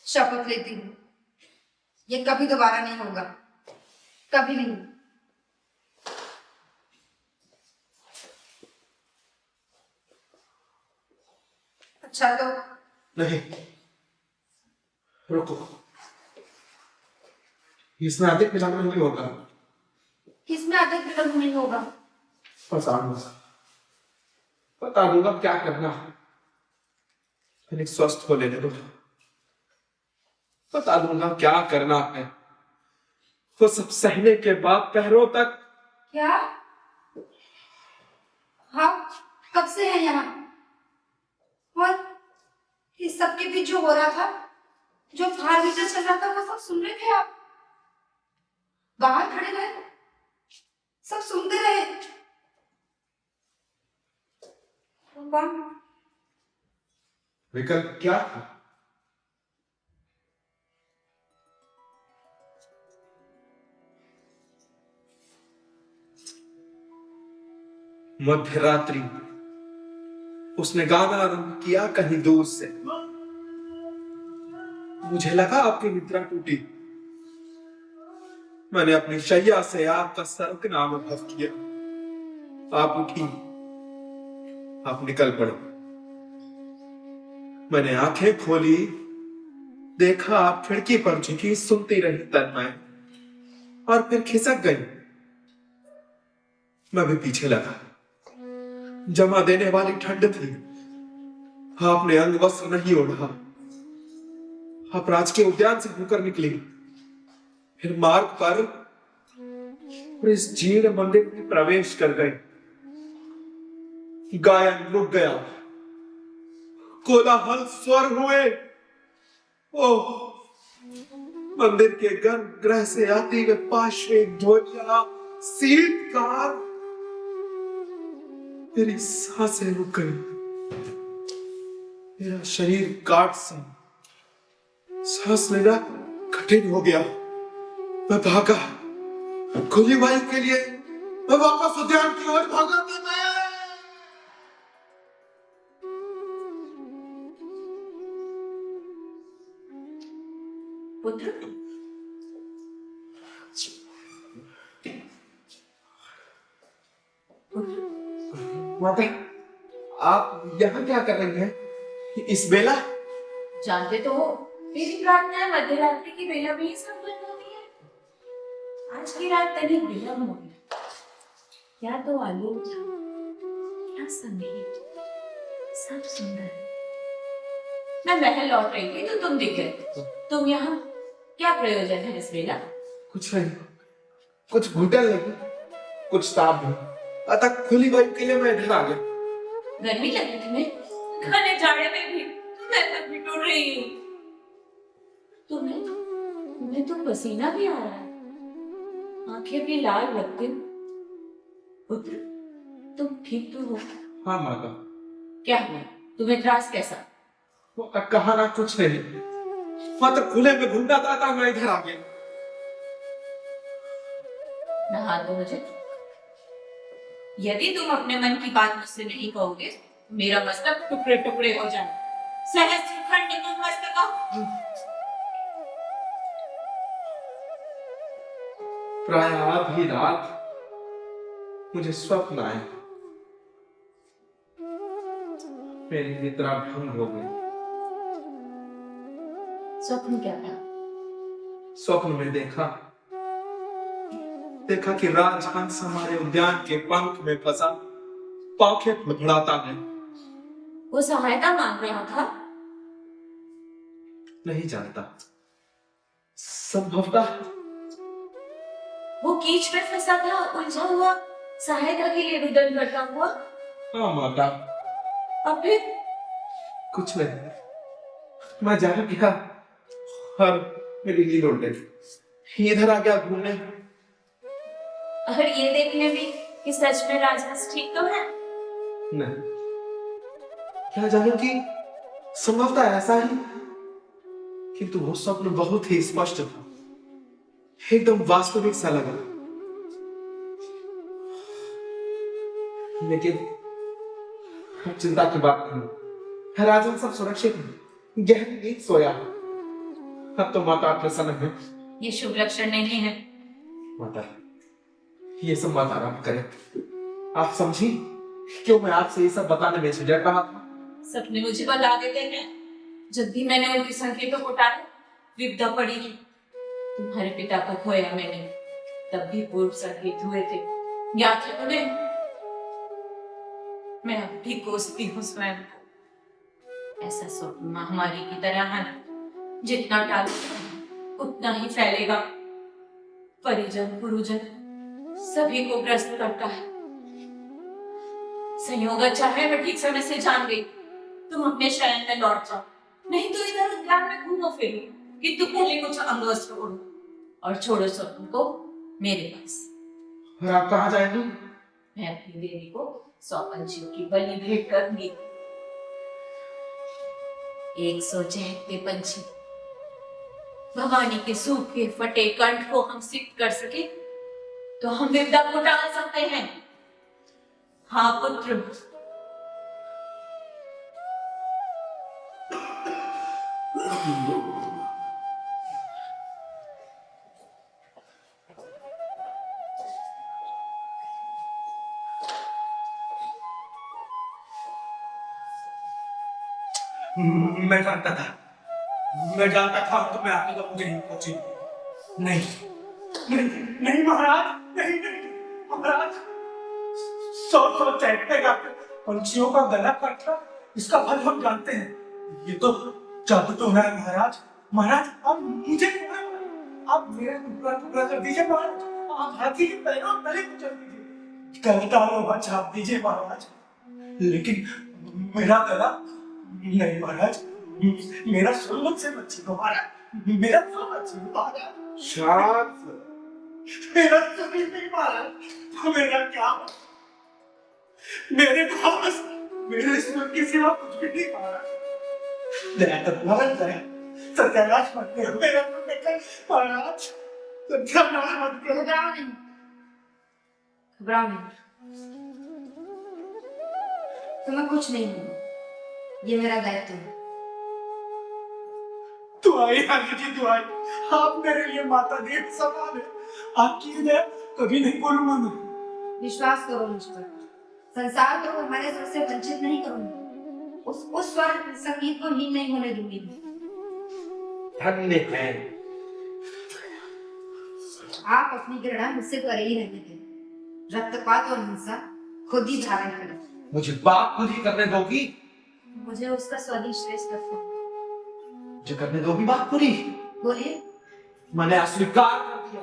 शपथ लेती हूँ, ये कभी दोबारा नहीं होगा, कभी नहीं। अच्छा तो नहीं, रुको। इसमें अधिक विलंब नहीं होगा। किसमें अधिक विलंब नहीं होगा? बता दूंगा क्या करना है। पहले स्वस्थ हो लेने दो। बता दूंगा क्या करना है। वो सब सहने के बाद पैरों तक। क्या? हाँ, कब से है यहाँ? और इस सब के बीच जो हो रहा था, जो फार विचार चल रहा था, वो सब सुन रहे थे आप? बाहर खड़े रहे, सब सुनते रहे। कौन? विकल्प क्या था? मध्यरात्रि उसने गाना आरंभ किया कहीं दूर से। मुझे लगा आपकी निद्रा टूटी। मैंने अपनी शैया से आपका सरकना अनुभव किया। आप उठी, आप निकल पड़े। मैंने आंखें खोली, देखा आप खिड़की पर झुकी सुनती रही तन्मय, और फिर खिसक गई। मैं भी पीछे लगा। जमा देने वाली ठंड थी। आपने अंग वस्त्र नहीं ओढ़ा। आप राजकीय उद्यान से होकर निकली, फिर मार्ग पर इस जीर्ण मंदिर में प्रवेश कर गए। गायन रुक गया, कोलाहल स्वर हुए। ओह, मंदिर के गर्भगृह से आती हुए पार्श्विक ध्वनियां, शीतकाल, मेरी सांसें रुक गई, मेरा शरीर काट सा, सांस लेना कठिन हो गया। मैं भागा, खुली वायु के लिए मैं वापस उद्यान की ओर भागा। पुत्र, माता, आप यहाँ क्या कर रही हैं इस बेला? जानते तो हो मेरी प्रार्थना मध्य रात्रि की बेला में ही संपन्न होती है। आज की रात तनिक विलंब हो गया। क्या तो आलोक था, क्या संगीत, सब सुंदर। मैं महल लौट रही थी तो तुम दिख गए। तुम यहाँ, क्या प्रयोजन है इस बेला? कुछ नहीं, कुछ घुटन लगी, कुछ ताप भी, अतः खुली वायु के लिए मैं इधर आ गया। गर्मी लगी तुम्हें? घने जाड़े में भी मैं तक भी टूट रही हूँ। तुम्हें तो पसीना भी आ रहा है, आंखें भी लाल लगती हो। पुत्र, तुम ठीक तो हो? हाँ माता। क्या हुआ? तुम्हें त्रास कैसा? कहा ना कुछ नहीं, मात्र खुले में घूमता था, मैं इधर आ गया। नहा दो मुझे। यदि तुम अपने मन की बात मुझसे नहीं कहोगे, मेरा मस्तक टुकड़े टुकड़े हो जाए। सहस्त्र खंड मस्तक। प्राय आधी रात मुझे स्वप्न आया, मेरी निद्रा भंग हो गई। स्वप्न क्या था? स्वप्न में देखा कि राजहंस हमारे उद्यान के पंख में फंसा, पाखे फड़फड़ाता है। वो सहायता मांग रहा था? नहीं जानता, संभवतः वो कीच में फंसा था, उलझा हुआ, सहायता के लिए रुदन करता हुआ। हाँ माता। और फिर? कुछ नहीं, मैं जा गया और मेरी नींद उड़ गई। इधर आ गया घूमने। और ये देखने भी कि सच में राजहंस ठीक तो है? नहीं, क्या जानू कि संभवतः ऐसा ही, किंतु वो स्वप्न बहुत ही स्पष्ट था, एकदम वास्तविक सा लगा। लेकिन चिंता की बात नहीं, राजन सब सुरक्षित है, गहरी नींद सोया। अब तो माता प्रसन्न है। ये शुभ लक्षण नहीं है। माता, ये सब बात आराम करें। आप समझी क्यों मैं आपसे ये सब बताने में झिझक रहा था? सपने मुझे बता देते हैं। जब भी मैंने उनके संकेतों को टाला, विपदा पड़ी है। तुम्हारे पिता को खोया मैंने, तब भी पूर्व संकेत हुए थे, याद है तुम्हें? मैं अब भी कोसती हूँ स्वयं को। ऐसा स्वप्न महामारी की तरह है, जितना टालो उतना ही फैलेगा। परिजन पुरुजन सभी को ग्रस्त करता है। संयोग अच्छा है मैं ठीक समय से जान गई। तुम अपने शयन में लौट जाओ, नहीं तो इधर उद्यान में घूमो फिरो, किंतु पहले कुछ अंगवस्त्र ओढ़ो और छोड़ो स्वप्न को मेरे पास। और आप कहाँ जाएंगे? मैं अपनी देवी को 100 पंछियों की बलि भेंट करूंगी। 100 चहकते पंछी भवानी के सूखे फटे कंठ को हम सिद्ध कर सके तो हम विपदा को टाल सकते हैं। हाँ पुत्र। मैं जानता था तुम्हें आने का मुझे नहीं पहुंची। नहीं नहीं नहीं महाराज, नहीं नहीं महाराज, 100 चहकते गाते पंछियों का गला काटना, इसका फल हम जानते हैं। ये तो जादू तो है महाराज। महाराज आप मुझे, आप मेरा टुकड़ा टुकड़ा कर दीजिए महाराज। आप हाथी के पैरों तले को चल दीजिए, करतालों का छाप दीजिए महाराज। लेकिन मेरा गला नहीं महाराज, मेरा सुर मुझसे मत छीनो महाराज, मेरा सुर मत छीनो महाराज, शांत। मेरा सुर ही नहीं महाराज, तो मेरा क्या हो? मेरे पास मेरे सुर के सिवा कुछ भी नहीं महाराज। दया करो महाराज, दया, सत्यानाश मत करो मेरा सुर लेकर महाराज, सत्यानाश मत करो। घबराओ नहीं, घबराओ नहीं, तुम्हें कुछ नहीं होगा, ये मेरा दायित्व है। दुआई रानी जी, दुआई, आप मेरे लिए माता देव समान है, आपकी दया कभी नहीं भूलूंगा मैं। विश्वास करो मुझ पर, संसार को हमारे सुर से वंचित नहीं करूंगी, उस स्वर संगीत को हीन नहीं होने दूंगी। धन्य है। आप अपनी घृणा मुझसे करे ही रहने दें, रक्तपात और हिंसा खुद ही धारण करें। मुझे बात खुद ही करने दोगी? मुझे उसका स्वदेश श्रेष्ठ लगता है। मुझे करने दोगी बात पूरी? बोलिए। मैंने अस्वीकार कर दिया,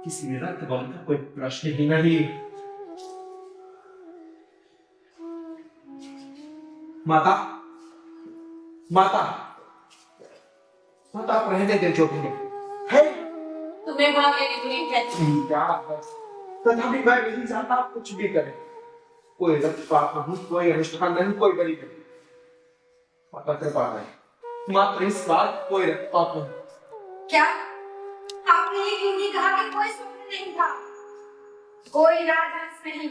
किसी भी रक्त बल का कोई प्रश्न ही नहीं। माता, माता, माता, आप रहने दे जो भी है। तुम्हें भागने के लिए कहती हूँ। क्या है? तथापि मैं नहीं चाहता आप कुछ भी करें, कोई रक्तपात नहीं, कोई अनुष्ठान नहीं, कोई बलि नहीं। माता कृपा करें, मात्र इस बार कोई रक्तपात नहीं। क्या आपने ये क्यों नहीं कहा कि कोई स्वप्न नहीं था, कोई राजहंस नहीं,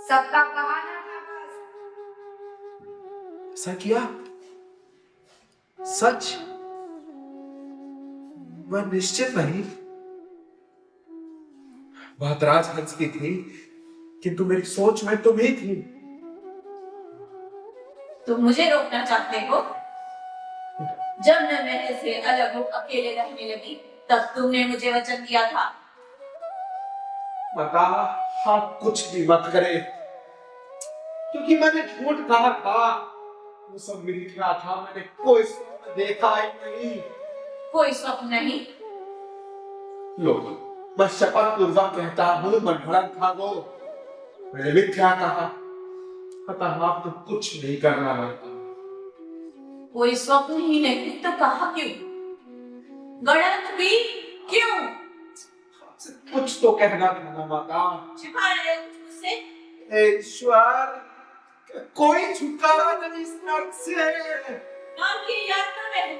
सबका बहाना था बस। ऐसा किया? सच? मैं निश्चित नहीं। बात राजहंस की थी, किंतु मेरी सोच में तुम ही थी। तुम मुझे रोकना चाहते हो? जब मैं मेरे से अलग हो अकेले रहने लगी, तब तुमने मुझे वचन दिया था। माता, आप कुछ भी मत करें, क्योंकि मैंने झूठ कहा था, वो सब मिथ्या था, मैंने कोई स्वप्न देखा ही नहीं। कोई स्वप्न नहीं? लो, मैं शपथ पूर्वक कहता हूँ, मनगढ़ंत था वो, मैंने मिथ्या कहा। पता आपको कुछ नहीं करना पड़ता। कोई स्वप्न ही नहीं तो कहा क्यों? गलत भी क्यों? कुछ तो कहना था ना माता। छिपा रहे हो कुछ मुझसे? ईश्वर, कोई छुटकारा नहीं इस नर्क से। नाम की यात्रा में है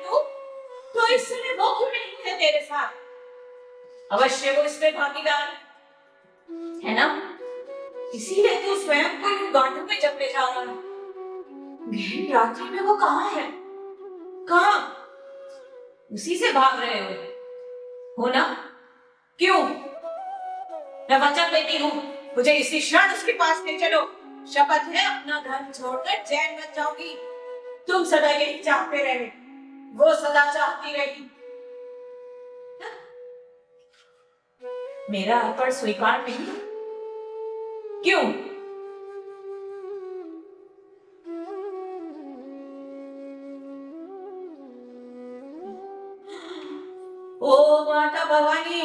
तो इस समय वो क्यों नहीं है तेरे साथ? अवश्य वो इसमें भागीदार है ना? इसीलिए तू स्वयं को यूं गांठों में जकड़े जा रहा है। गहरी रात्रि में वो कहाँ है? कहाँ? उसी से भाग रहे हो ना? क्यों? मैं वचन देती हूँ, मुझे इसी क्षण उसके पास ले चलो। शपथ है, अपना धर्म छोड़कर जैन बन जाऊंगी। तुम सदा यही चाहते रहे, वो सदा चाहती रही। मेरा अर्पण स्वीकार नहीं? क्यों? ओ माता भवानी,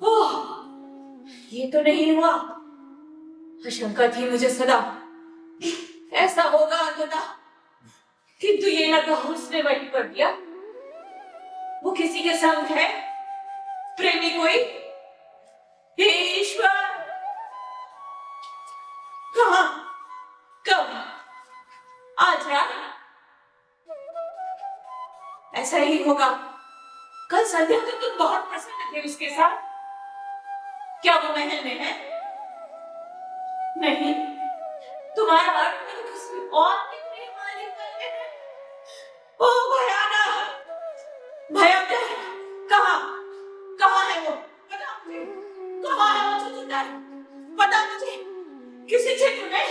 ओह, ये तो नहीं हुआ। आशंका थी मुझे सदा, ऐसा होगा अंततः, किंतु ये न कहो उसने वही कर दिया। वो किसी के संग है, प्रेमी कोई? हे ईश्वर, कहाँ, कब, आज रात? ऐसा ही होगा। कल संध्या को तुम बहुत प्रसन्न थे उसके साथ। क्या वो महल में है? नहीं, तुम्हारा अर्थ तो किसी और के प्रेम वाले करते हैं। ओ भयानक, भयंकर, कहाँ, कहाँ है वो? बता मुझे, कहाँ है वो चुचुंदर? बता मुझे, किसी क्षेत्र में?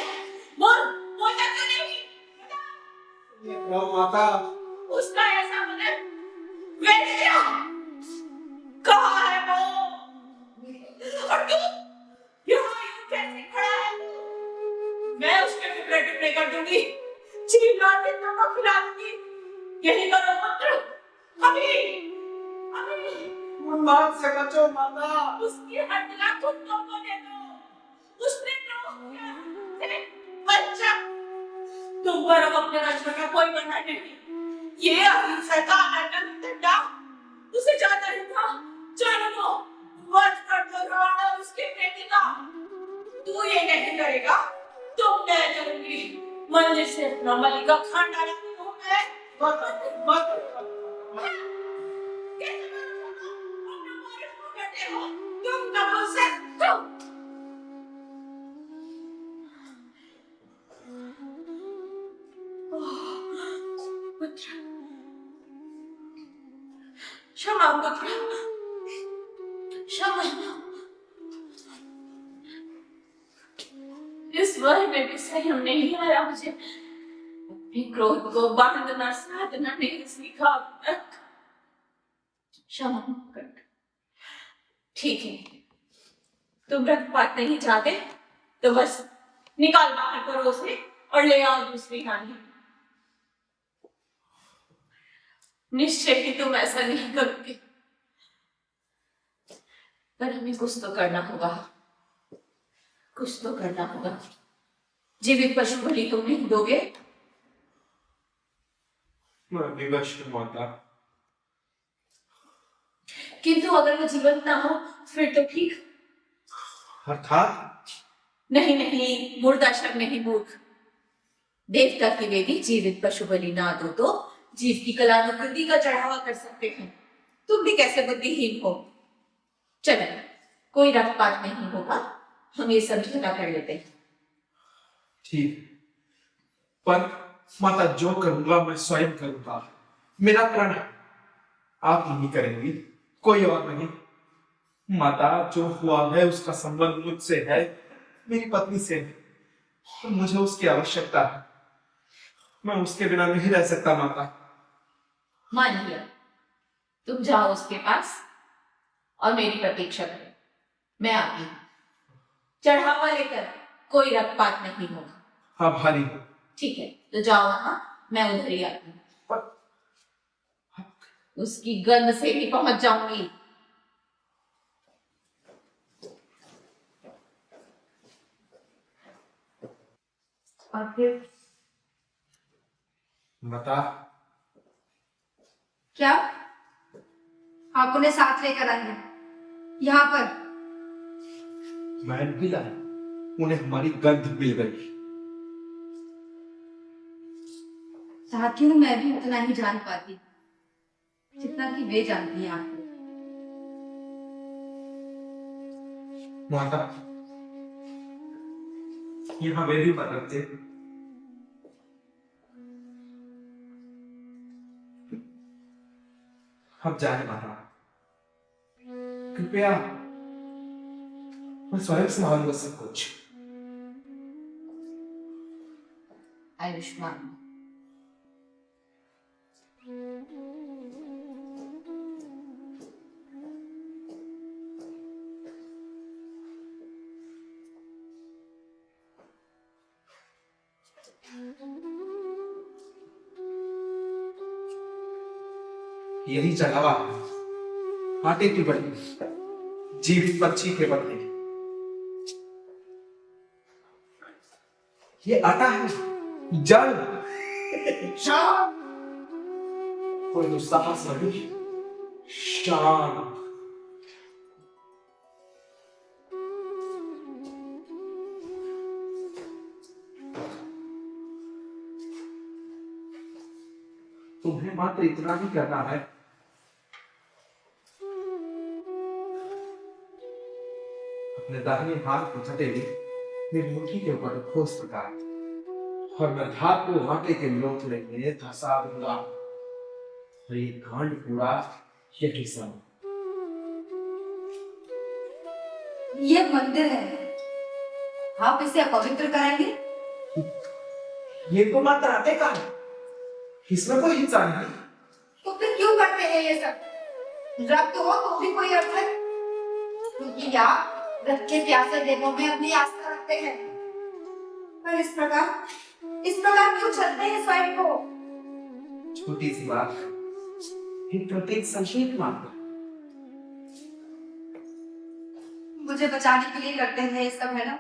वो जगह नहीं, बता। माता, उसका ऐसा मतलब वेश्या, कहाँ है वो? और तू यहाँ यूं कैसे खड़ा है? मैं उसके टुकड़े टुकड़े कर दूंगी, छीन लाल बिंदु को खिला दूंगी। यही करो पुत्र, अभी अभी उन्माद से बचो माता। उसकी हड्डियां खुद को दे दो। उसने द्रोह किया, मैंने बच्चा तुम पर अब अपने रक्षण का कोई बना नहीं। ये अहिंसा का अनंत डंडा उसे जाता ही था। चलो वध कर दो रावण और उसके बेटे का। तू ये नहीं करेगा तो मैं करूंगी। मंदिर से अपना बलि का खांडा रखती हूँ मैं। कैसे अपना मालिक को कहते हो? तुम नपुंसक, तुम। पुत्र, क्षमा पुत्र, क्षमा। इस वर में भी संयम नहीं आया मुझे। अपने क्रोध को बांधना साधना नहीं सीखा अब तक। क्षमा कर। ठीक है, तुम रक्तपात नहीं चाहते तो बस निकाल बाहर करो उसे और ले आओ दूसरी रानी। निश्चय ही तुम ऐसा नहीं करोगे, पर हमें कुछ तो करना होगा। कुछ तो करना होगा। जीवित पशु बलि तुम नहीं दोगे? मैं विवश हूं माता। किंतु अगर वो जीवंत ना हो फिर तो ठीक। अर्थात नहीं नहीं, मुर्दा शव नहीं मूर्ख। देवता की वेदी जीवित पशु बलि ना दो तो जीव की कलानुकृति का चढ़ावा कर सकते हैं। तुम भी कैसे बुद्धिहीन हो। चलो, कोई रक्तपात नहीं होगा, हम ये समझौता कर लेते हैं। ठीक, पर माता जो करूंगा मैं स्वयं करूंगा। मेरा प्रण आप नहीं करेंगी, कोई और नहीं। माता, जो हुआ है उसका संबंध मुझसे है, मेरी पत्नी से है, और मुझे उसकी आवश्यकता है। मैं उसके बिना नहीं रह सकता माता। मान लिया, तुम जाओ उसके पास और मेरी प्रतीक्षा करो। मैं आती हूँ। चढ़ावा लेकर कोई रक्तपात नहीं होगा। आभारी हूं। ठीक है, तो जाओ वहां, मैं उधर ही आती हूँ। उसकी गंध से ही पहुंच जाऊंगी। और फिर माता, क्या आप उन्हें साथ लेकर आए हैं यहाँ पर? मैं नहीं लाया, उन्हें हमारी गंध मिल गई। चाहती हूँ मैं भी उतना ही जान पाती जितना कि वे जानती हैं आपको। माता, यहाँ वे भी मर रखते। अब जाए माता, कृपया। मैं स्वयं संभालूंगा सब कुछ। आयुष्मान। यही चढ़ावा है, आटे की बलि, जीवित पक्षी के बदले। ये आटा है, जल, शाम, कोई साहस नहीं, शाम। तुम्हें मात्र इतना ही करना है। अपने दाहिने हाथ को हथेली मेरी मुट्ठी के ऊपर रखो इस प्रकार, और मैं धात को आटे के लोथड़े में धंसा दूंगा। और ये कांड पूरा यही समय। ये मंदिर है, आप इसे अपवित्र करेंगे? ये तो मात्र आटे का है, इसमें कोई हिस्सा नहीं। तो फिर क्यों करते हैं ये सब? रक्त हो तो भी कोई अर्थ है, क्योंकि आप रखे प्यासे देवों में अपनी आस्था रखते हैं। पर इस प्रकार क्यों चलते हैं स्वयं को? छोटी सी बात, एक प्रतीक संक्षेप मात्र। मुझे बचाने के लिए करते हैं ये सब, है ना?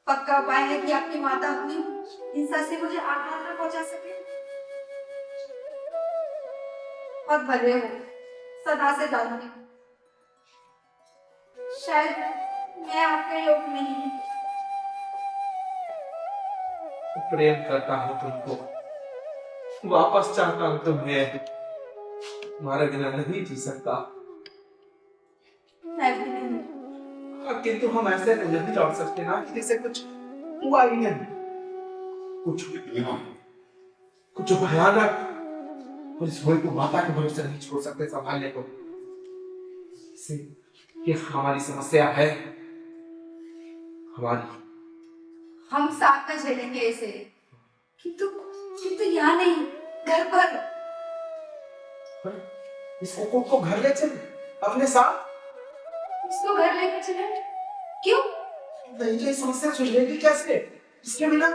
पक्का उपाय है कि आपकी माता अपनी हिंसा से मुझे आघात न पहुंचा सके। बहुत भले हो, सदा से जानती हूँ। शायद मैं आपके योग नहीं हूँ। प्रेम करता हूँ तुमको, वापस चाहता हूँ तुम्हें, तुम्हारे बिना नहीं जी सकता। मैं भी नहीं। किंतु हम ऐसे नहीं लौट सकते ना कि जैसे कुछ हुआ ही नहीं, कुछ भयानक, कुछ हुए को माता के भरोसे नहीं छोड़ सकते संभालने को। ये हमारी समस्या है, हमारी। हम साथ में झेलेंगे इसे, किंतु किंतु यहाँ नहीं, घर पर। इस कुकुर को घर ले चले अपने साथ। इसको घर लेकर चले? क्यों? नहीं, ये समस्या सुलझेगी कैसे इसके बिना?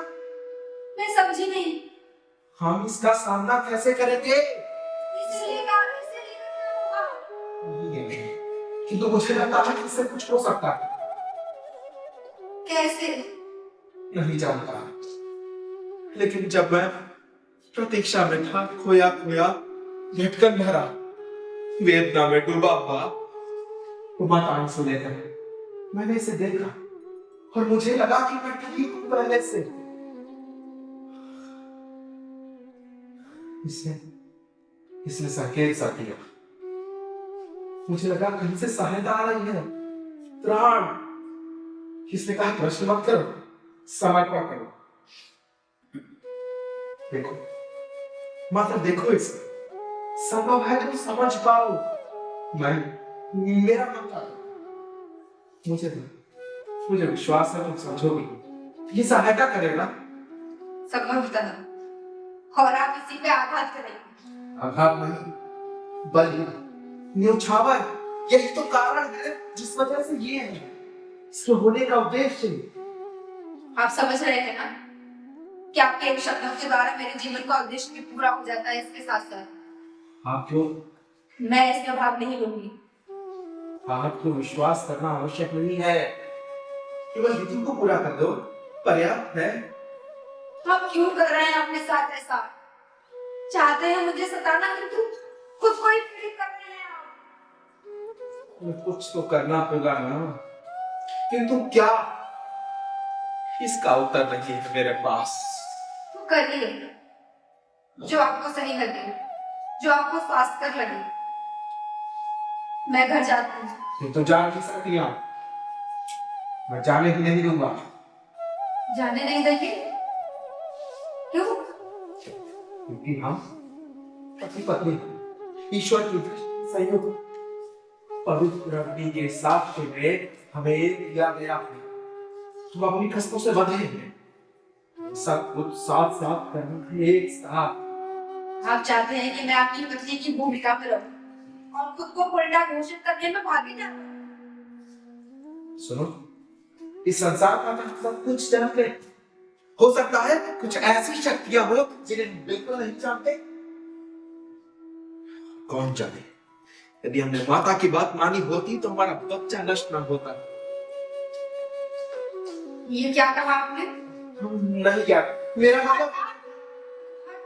मैं समझी नहीं। हम इसका सामना कैसे करेंगे? इसे लेकर होगा। किंतु मुझे लगता है कि इससे कुछ हो सकता है। कैसे? नहीं जानता, लेकिन जब मैं प्रतीक्षा में था, खोया खोया भटकन भरा वेदना में डूबा हुआ, वो माता आंसू लेकर मैंने इसे देखा और मुझे लगा कि मैं ठीक हूं पहले से। इसने संकेत सा दिया, मुझे लगा कहीं से सहायता आ रही है, त्राण। इसने कहा प्रश्न मत करो, समर्पण करो। देखो माता, देखो इसे, संभव है तुम समझ पाओ। मैं, मेरा माता, मुझे विश्वास है तुम समझोगी, ये सहायता करेगा। संभवतः, और आप इसी पे आघात करेंगे। आघात नहीं, बल्कि न्योछावर। यही तो कारण है जिस वजह से ये है, इसके होने का उद्देश्य। आप समझ रहे हैं ना कि आपके एक शब्दों के द्वारा मेरे जीवन का उद्देश्य भी पूरा हो जाता है। इसके साथ साथ आप क्यों? मैं इसका भाग नहीं लूंगी। आपको विश्वास करना आवश्यक नहीं है, केवल विधि को पूरा कर दो, पर्याप्त है। आप क्यों कर रहे हैं अपने साथ ऐसा? चाहते हैं मुझे सताना, किंतु खुद को ही पीड़ित कर रहे हैं आप। कुछ तो करना होगा ना, किंतु क्या? इसका उत्तर नहीं है मेरे पास। तो करिए जो आपको सही लगे, जो आपको स्वास्थ्यकर लगे। मैं घर जाती हूँ। तुम तो जा नहीं सकती आप, मैं जाने ही नहीं दूंगा। जाने नहीं देंगे? क्यों? क्योंकि हम पति पत्नी ईश्वर की संयोग पवित्र अग्नि के साक्ष्य में हमें दिया गया है। हम अपनी कष्टों से बंधे हैं, सब कुछ साथ साथ करना, एक साथ। आप चाहते हैं कि मैं आपकी पत्नी की भूमिका में रहूं और खुद को उल्टा घोषित करने में भागी जाऊं? सुनो, इस संसार का तो सब कुछ जानते हैं। हो सकता है कुछ ऐसी शक्तियां हो जिन्हें बिल्कुल नहीं जानते। कौन जाने, यदि हमने माता की बात मानी होती तो हमारा बच्चा नष्ट न होता। ये क्या कहा आपने? नहीं, क्या मेरा मतलब?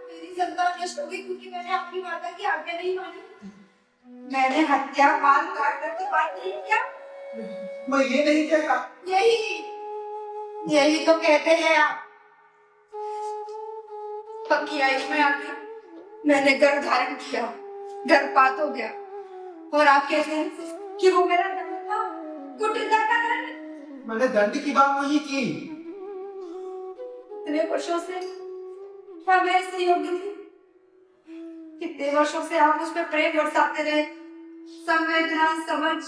मेरी संतान नष्ट हो गई क्योंकि मैंने आपकी माता की आज्ञा नहीं मानी। मैंने हत्या, मार काटने की बात नहीं किया। मैं ये नहीं कहता। यही तो कहते हैं आप। पक्की आयु में आके मैंने गर्भ धारण किया, गर्भपात हो गया, और आप कहते हैं कि वो मेरा दंड था, कुटिलता का दंड। मैंने दंड की बात नहीं की। इतने वर्षों से क्या मैं इससे योग्य थी? कितने वर्षों से आप मुझ पर प्रेम बरसाते रहे, संवेदना, समझ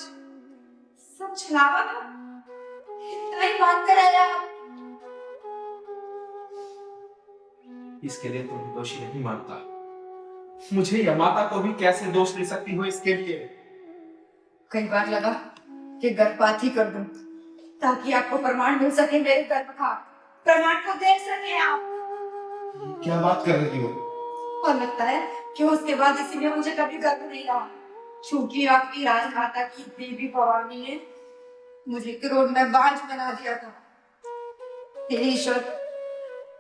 सब छलावा था। इतना ही बात कर रहे आप। इसके लिए तुम दोषी नहीं मानता। मुझे या माता को भी कैसे दोष दे सकती हो इसके लिए? कई बार लगा कि गर्भपात ही कर दूं ताकि आपको प्रमाण मिल सके मेरे गर्भ का, प्रमाण को देख सके आप। क्या बात कर रही हो? और लगता है कि उसके बाद इसीलिए मुझे कभी गर्व नहीं रहा, क्योंकि आपकी राजमाता की देवी भवानी ने मुझे क्रोध में बांझ बना दिया था। हे ईश्वर,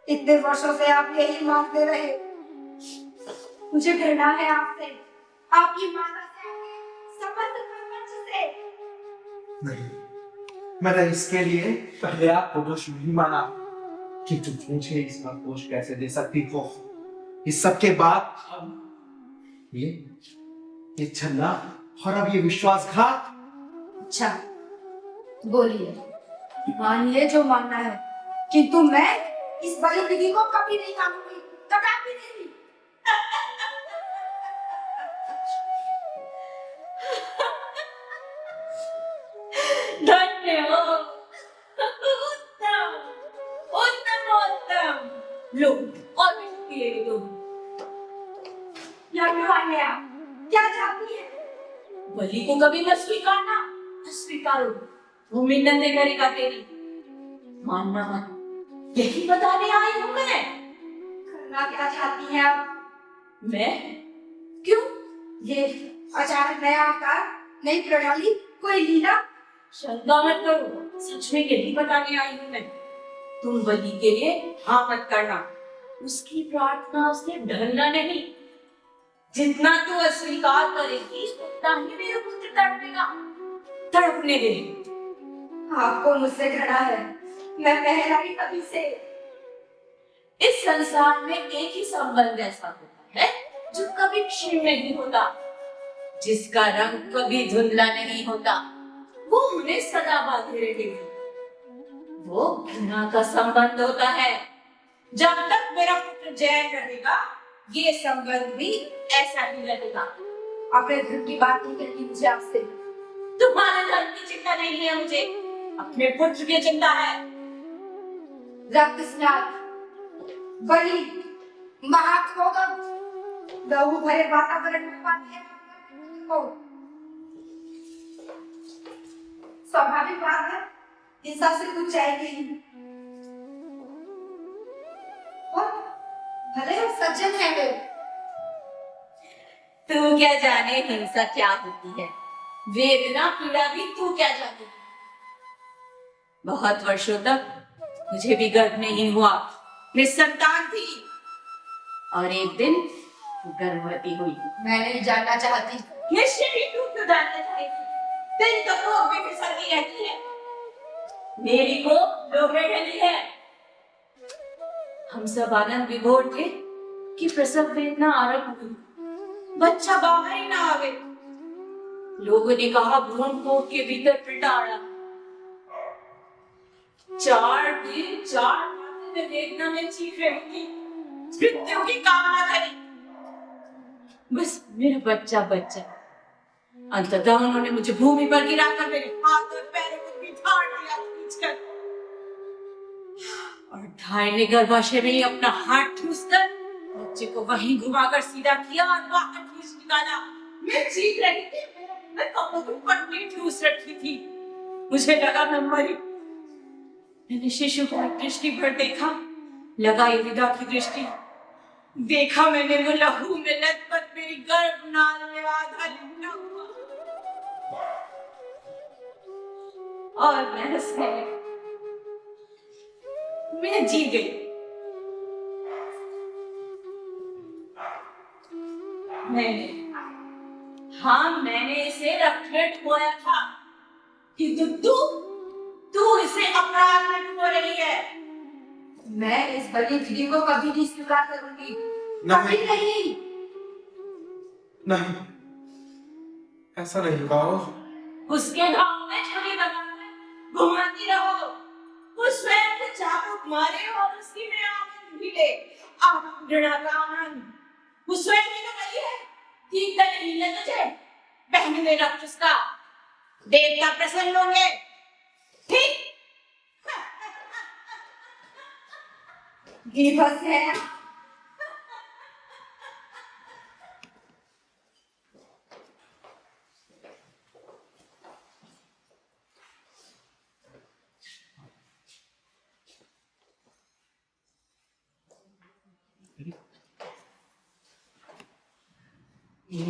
इतने वर्षों से आप यही मांगते रहे। मुझे घृणा है आपसे, आपकी माता से, आपके समस्त प्रपंच से। नहीं, मैंने इसके लिए पहले आपको दोष नहीं माना कि तुम मुझे इसका दोष कैसे दे सकती हो। इस सब के बाद अब ये छलना और अब ये विश्वासघात। अच्छा, बोलिए, मानिए जो मानना है, किंतु मैं इस बड़ी विधि को कभी नहीं मानूंगी, कदापि नहीं। धन्य हो। उत्तम, उत्तम, उत्तम। लो, और भी पिए लो। क्या क्यों है आप? क्या चाहती है? बलि को कभी मत स्वीकारना, अस्वीकारो, वो मिन्नतें करेगा तेरी। मानना मत, यही बताने आई हूं मैं। करना क्या चाहती हैं आप? मैं? क्यों? ये अचानक नया अवतार, नई प्रणाली, कोई लीला? शंका मत करो, सच में यही बताने आई हूं मैं। तुम बलि के लिए हाँ मत करना, उसकी प्रार्थना से ढलना नहीं। जितना तू अस्वीकार करेगी उतना ही मेरा पुत्र तड़पेगा। तड़पने दे। आपको मुझसे घृणा है, मैं पहला ही कभी से। इस संसार में एक ही संबंध ऐसा होता है जो कभी क्षीण नहीं होता, जिसका रंग कभी धुंधला नहीं होता, वो उन्हें सदा बांधे रहेगी। वो घृणा का संबंध होता है। जब तक मेरा पुत्र जैन रहेगा, ये संबंध भी ऐसा ही रहेगा। अपने धर्म की बात नहीं करनी मुझे आपसे। तुम्हारे धर्म की चिंता नहीं है मुझे, अपने पुत्र की चिंता है। रक्त स्नान, बलि, महात्मोदम, लहू भरे वातावरण में पाते हैं को। स्वाभाविक बात है, हिंसा से कुछ जाएगी नहीं। और भले हम सज्जन हैं वे। तू क्या जाने हिंसा क्या होती है, वेदना पीड़ा भी तू क्या जाने। बहुत वर्षों तक मुझे भी गर्भ नहीं हुआ, निसंतान थी, और एक दिन गर्भवती हुई। मैं नहीं जानना चाहती। निश्चय ही तू क्यों जानना चाहेगी? तेरी तो कोख भी फिसलती रहती है, मेरी कोख लोहे ढली है। हम सब आनंद विभोर थे कि प्रसव वेदना आरंभ हुई, बच्चा बाहर ही ना आवे। लोगों ने कहा भ्रूण कोख के भीतर पिटारा। 4 दिन 4 रातें मैं वेदना में चीख रही थी, मृत्यु की कामना करी। बस मेरा बच्चा बच्चा। अंततः उन्होंने मुझे भूमि पर गिराकर मेरे हाथ और पैरों को बिठाड़ दिया खींचकर, और ढाई ने गर्भाशय में ही अपना हाथ ठूसकर बच्चे को वहीं घुमाकर सीधा किया और बाहर खींच निकाला। मैं चीख रही थी, मैं कपड़ों की पट्टी ठूस रखी थी। मुझे लगा मैं मरी। मैंने शिशु को दृष्टि भर देखा, लगा ये विदा की दृष्टि। देखा मैंने वो लहू में लथपथ मेरी गर्भनाल में आधा लिपटा हुआ, और मैं हंस गई। मैं जी गई। मैंने इसे रक्त में डुबोया था, किंतु तू इसे अपराध में डुबो रही है। मैं इस बलि विधि को कभी नहीं स्वीकार करूंगी। नहीं। कभी नहीं। नहीं, ऐसा नहीं होगा। उसके घाव में छुरी लगाकर घुमाती रहो, उस स्वयं को चाबुक मारे और उसी में आनंद भी ले। घृणा का आनंद वो स्वयं ही तो बलि है। ठीक नहीं है तुझे पहनने रक्त उसका, देवता प्रसन्न होंगे। ठीक विभत्स है।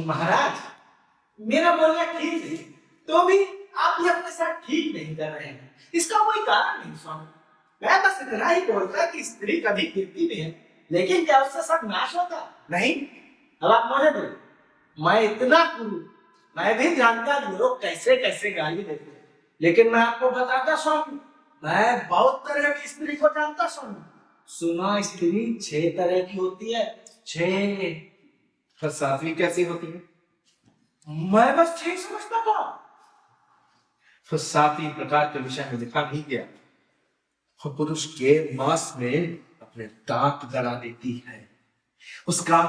महाराज, मेरा बोलना ठीक है तो भी आप ये अपने साथ ठीक नहीं कर रहे हैं। इसका कोई कारण नहीं स्वामी। मैं बस इतना ही बोलता कि स्त्री कभी गिरती नहीं है, लेकिन क्या उससे सब नाश होता? नहीं। अब आप मुझे दो, मैं इतना गुरु, मैं भी जानता लोग कैसे कैसे गाली देते हैं, लेकिन मैं आपको बताता स्वामी, मैं बहुत तरह की स्त्री को जानता स्वामी। सुना स्त्री 6 तरह की होती है, 6। पर सातवीं कैसी होती है? मैं बस 6 समझता था। तो 7वीं प्रकार के विषय में लिखा नहीं गया। वो पुरुष के मांस में अपने दांत गड़ा देती है, उसका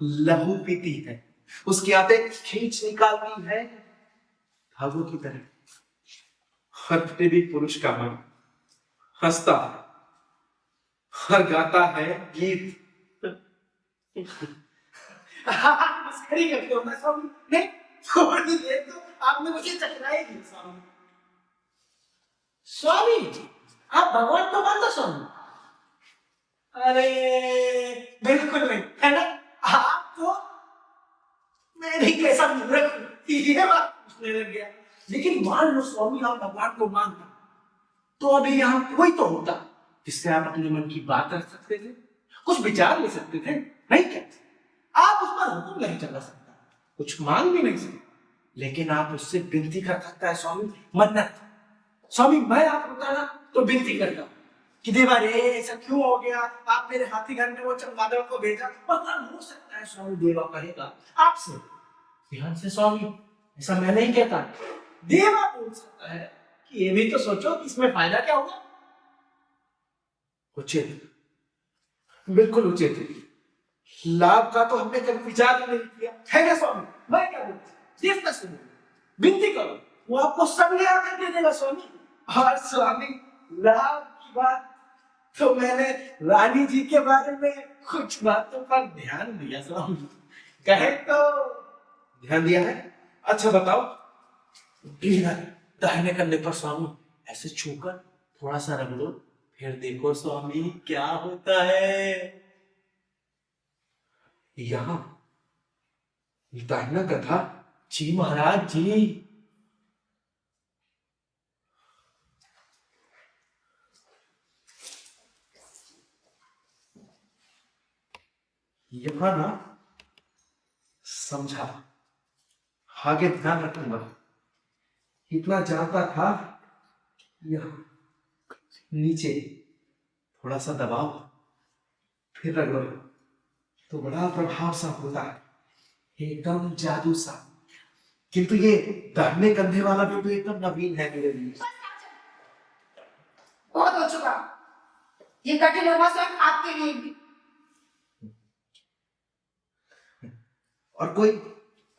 लहू पीती है, उसकी आंतें खींच निकालती है धागों की तरह। हर फिर भी पुरुष का मन हंसता है, हर गाता है गीत। मस्करी करते हो ना स्वामी? नहीं, थोड़ी देर तो आपने मुझे चकराई दी स्वामी। स्वामी, आप भगवान को मानते स्वामी? अरे बिल्कुल नहीं, है ना? आप तो, मैं भी कैसा मूर्ख हूं, ये बात पूछने लग गया। लेकिन मान लो स्वामी, आप भगवान को मानते तो अभी यहाँ कोई तो होता जिससे आप अपने मन की बात रख सकते थे, कुछ विचार ले सकते थे, नहीं क्या? आप उस पर हुक्म नहीं चला सकता, कुछ मांग भी नहीं सकते, लेकिन आप उससे विनती कर सकता है स्वामी, मन्नत। स्वामी, मैं आप होता ना तो विनती करता कि देवा रे ऐसा क्यों हो गया, आप मेरे हाथी घर में वो चमगादड़ को भेजा। पता हो सकता है स्वामी देवा कहेगा आपसे, ध्यान से स्वामी, ऐसा मैं नहीं कहता। देवा बोल सकता है कि ये भी तो सोचो कि इसमें फायदा क्या होगा। उचित, बिल्कुल उचित। लाभ का तो हमने कभी विचार ही नहीं किया, है क्या स्वामी? मैं क्या बोलूं, सिर्फ ना सुनो, विनती करो, वो आपको सब ले आकर दे देगा स्वामी। और स्वामी, लाभ की बात तो मैंने रानी जी के बारे में कुछ बातों पर ध्यान दिया स्वामी, कहे तो ध्यान दिया है। अच्छा बताओ। दाहिने कंधे पर स्वामी ऐसे छूकर थोड़ा सा रख लो, फिर देखो स्वामी क्या होता है। यहाँ दाहिना कंधा? जी महाराज जी। यहाँ ना समझा, आगे ध्यान रखूंगा। इतना जानता था, यहाँ नीचे थोड़ा सा दबाव, फिर रख लो तो बड़ा प्रभाव सा होता है, एकदम जादू सा। किंतु ये दाहिने कंधे वाला भी तो एकदम नवीन है मेरे लिए। बहुत हो चुका, ये कठिन होगा स्वयं आपके लिए भी। और कोई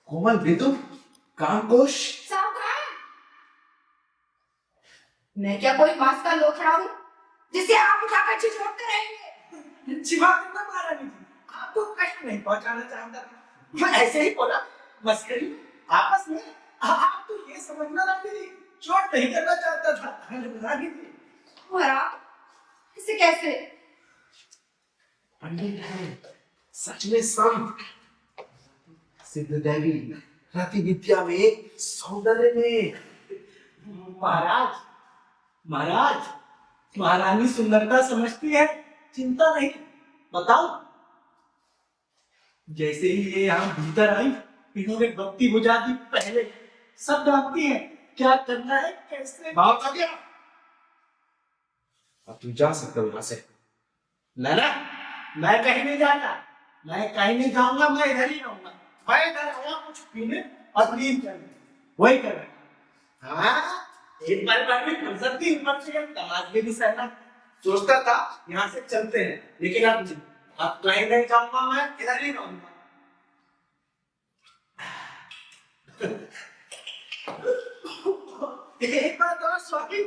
कोमल बिंदु, कामकोश? सावधान, मैं क्या कोई मांस का लोथड़ा हूँ जिसे आप उठाकर छिछोड़ते रहेंगे? छिपा करना महारानी जी, आपको कष्ट नहीं पहुंचाना चाहता था, मैं ऐसे ही बोला मस्करी आपस में। आप तो ये समझना रानी जी, चोट नहीं करना चाहता था रानी जी। महाराज, इसे कैसे? पंडित है, सच में संत, सिद्ध देवी, रति विद्या में, सौंदर्य में। महाराज, महाराज, महारानी सुंदरता समझती है, चिंता नहीं। बताओ, जैसे ही ये यहाँ भीतर आई, इन्होंने बत्ती बुझा दी, पहले सब जानती है क्या करना है, कैसे। बात आ गया, अब तुम जा सकते हो यहाँ से। ना, मैं कहीं नहीं जाता, मैं कहीं नहीं जाऊंगा, मैं इधर ही रहूंगा। मैं इधर आया कुछ पीने और नींद करने, वही कर रहा। हाँ, एक बार भी फुर्सत थी, ऊपर से तमाशे भी सहना सोचता था, यहाँ से चलते हैं, लेकिन अब कहीं नहीं जाऊंगा, मैं इधर ही रहूंगा। एक बात और स्वामी,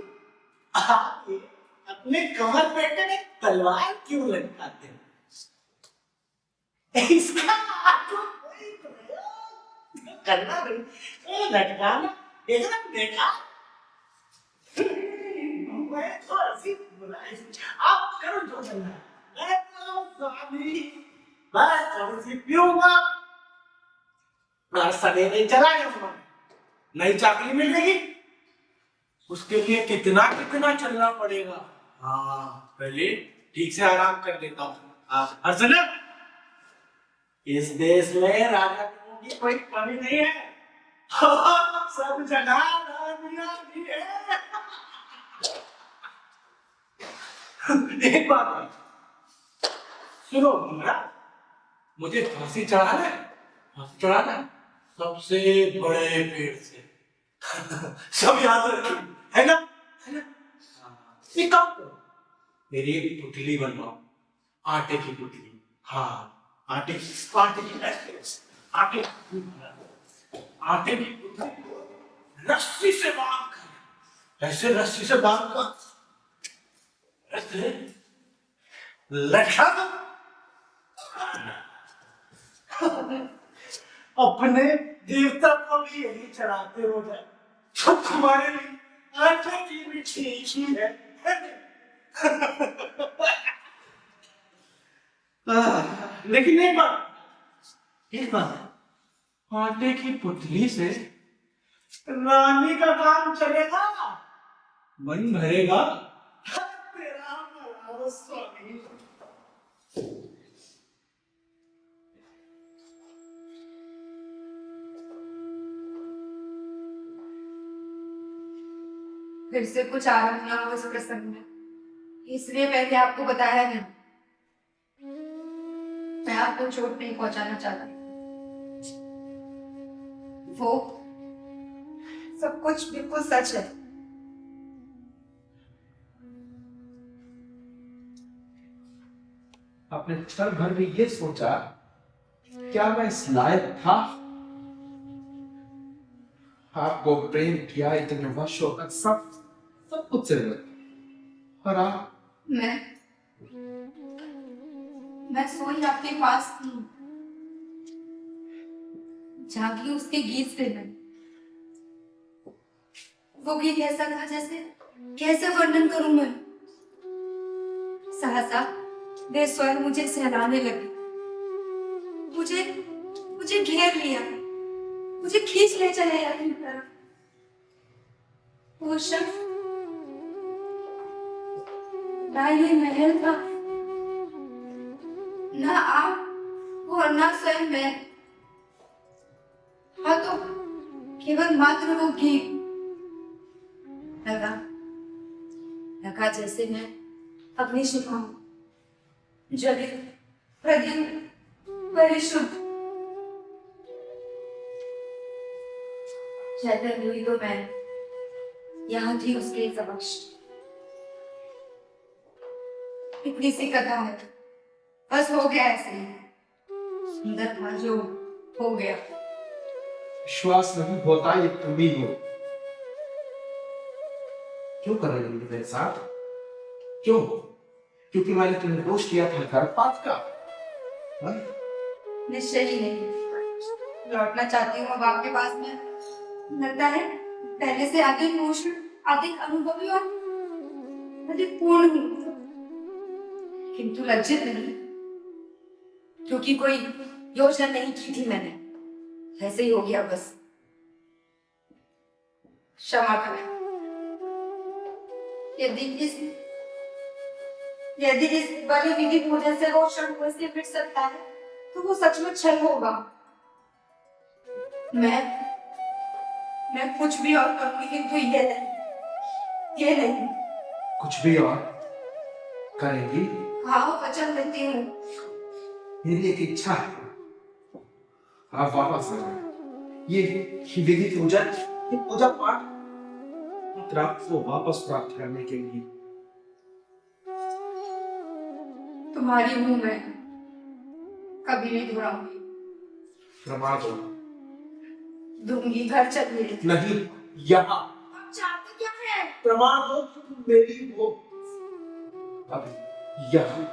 आप ये अपने कमर पे एक तलवार क्यों लटकाते हैं? इसका आपको कोई प्रयोग करना नहीं, ये लटकाना एकदम देखा। मैं तो ऐसी बुराई, आप करो जो करना है। मैं तो स्वामी, मैं थोड़ी सी पीऊंगा और सवेरे चला जाऊंगा, नई चाकरी मिल जाएगी, उसके लिए कितना कितना चलना पड़ेगा। हाँ पहले ठीक से आराम कर लेता हूँ। अर्चना, इस देश में राजा की कोई कमी नहीं है। सब जगह रानियां भी है। एक बात है, सुनो महाराज, मुझे फांसी चढ़ाना है, फांसी चढ़ाना है सबसे बड़े पेड़ से। सब याद रखना है ना? एक काम करो, मेरी एक पुतली बनवाओ, आटे की पुतली। हाँ, आटे की आटे की पुतली रस्सी से बांध कर, ऐसे रस्सी से बांध कर ऐसे लटका दो। अपने देवता को भी यही चढ़ाते हो जाए, तो तुम्हारे लिए आटे की भी ठीक ही है। लेकिन एक बात, आटे की पुतली से रानी का काम चलेगा, मन भरेगा। तेरा भला स्वामी। फिर से कुछ आरंभ ना हो इस प्रसंग में, इसलिए मैंने आपको बताया नहीं। मैं आपको चोट नहीं पहुंचाना चाहती। वो सब कुछ बिल्कुल सच है। अपने क्षण भर में ये सोचा, क्या मैं इस लायक था? आपको प्रेम किया इतने वर्षों तक, सब कुछ से और आप? मैं सोई आपके पास थी, जागी उसके गीत से मैं। वो गीत ऐसा था जैसे, कैसे वर्णन करूं मैं। सहसा वे स्वर मुझे सहलाने लगे, मुझे घेर लिया, मुझे खींच ले चले अपनी तरफ। वो शख्स ना ये महल था, ना आप और ना स्वयं मैं। हाँ तो केवल मात्र वो गीत। लगा जैसे मैं अपनी शिखाओं जले प्रदीप परिशुद्ध चैतन्य हुई तो मैं यहाँ थी उसके समक्ष। इतनी सी कथा है, बस हो गया ऐसे ही। सुंदर था जो हो गया। विश्वास नहीं होता ये तुम ही हो। क्यों कर रही हो मेरे साथ? क्यों? क्योंकि मैंने तुम्हें दोष दिया था गर्भपात का? निश्चय ही नहीं। लौटना चाहती हूँ अब आपके पास में। लगता है पहले से अधिक उष्ण, अधिक अनुभवी और अधिक पूर्ण हूँ, किंतु लज्जित नहीं, क्योंकि कोई योजना नहीं की थी मैंने। ऐसे ही हो गया बस। क्षमा करें। यदि इस बड़ी विधि पूजन से वो क्षण मुझसे मिट सकता है, तो वो सचमुच छल होगा। मैं कुछ भी और करूंगी, किंतु ये नहीं। कुछ भी और करेंगी? हाँ, वचन देती हूँ। मेरी एक इच्छा है, आप वापस आ जाए। ये विधि पूजन, ये पूजा पाठ मंत्र आपको वापस प्राप्त करने के लिए। तुम्हारी हूँ मैं, कभी नहीं दोहराऊंगी। प्रमाण दो। दूंगी, घर चलिए। नहीं, यहाँ आप चाहते क्या है? प्रमाण दो तुम मेरी हो। अब यहाँ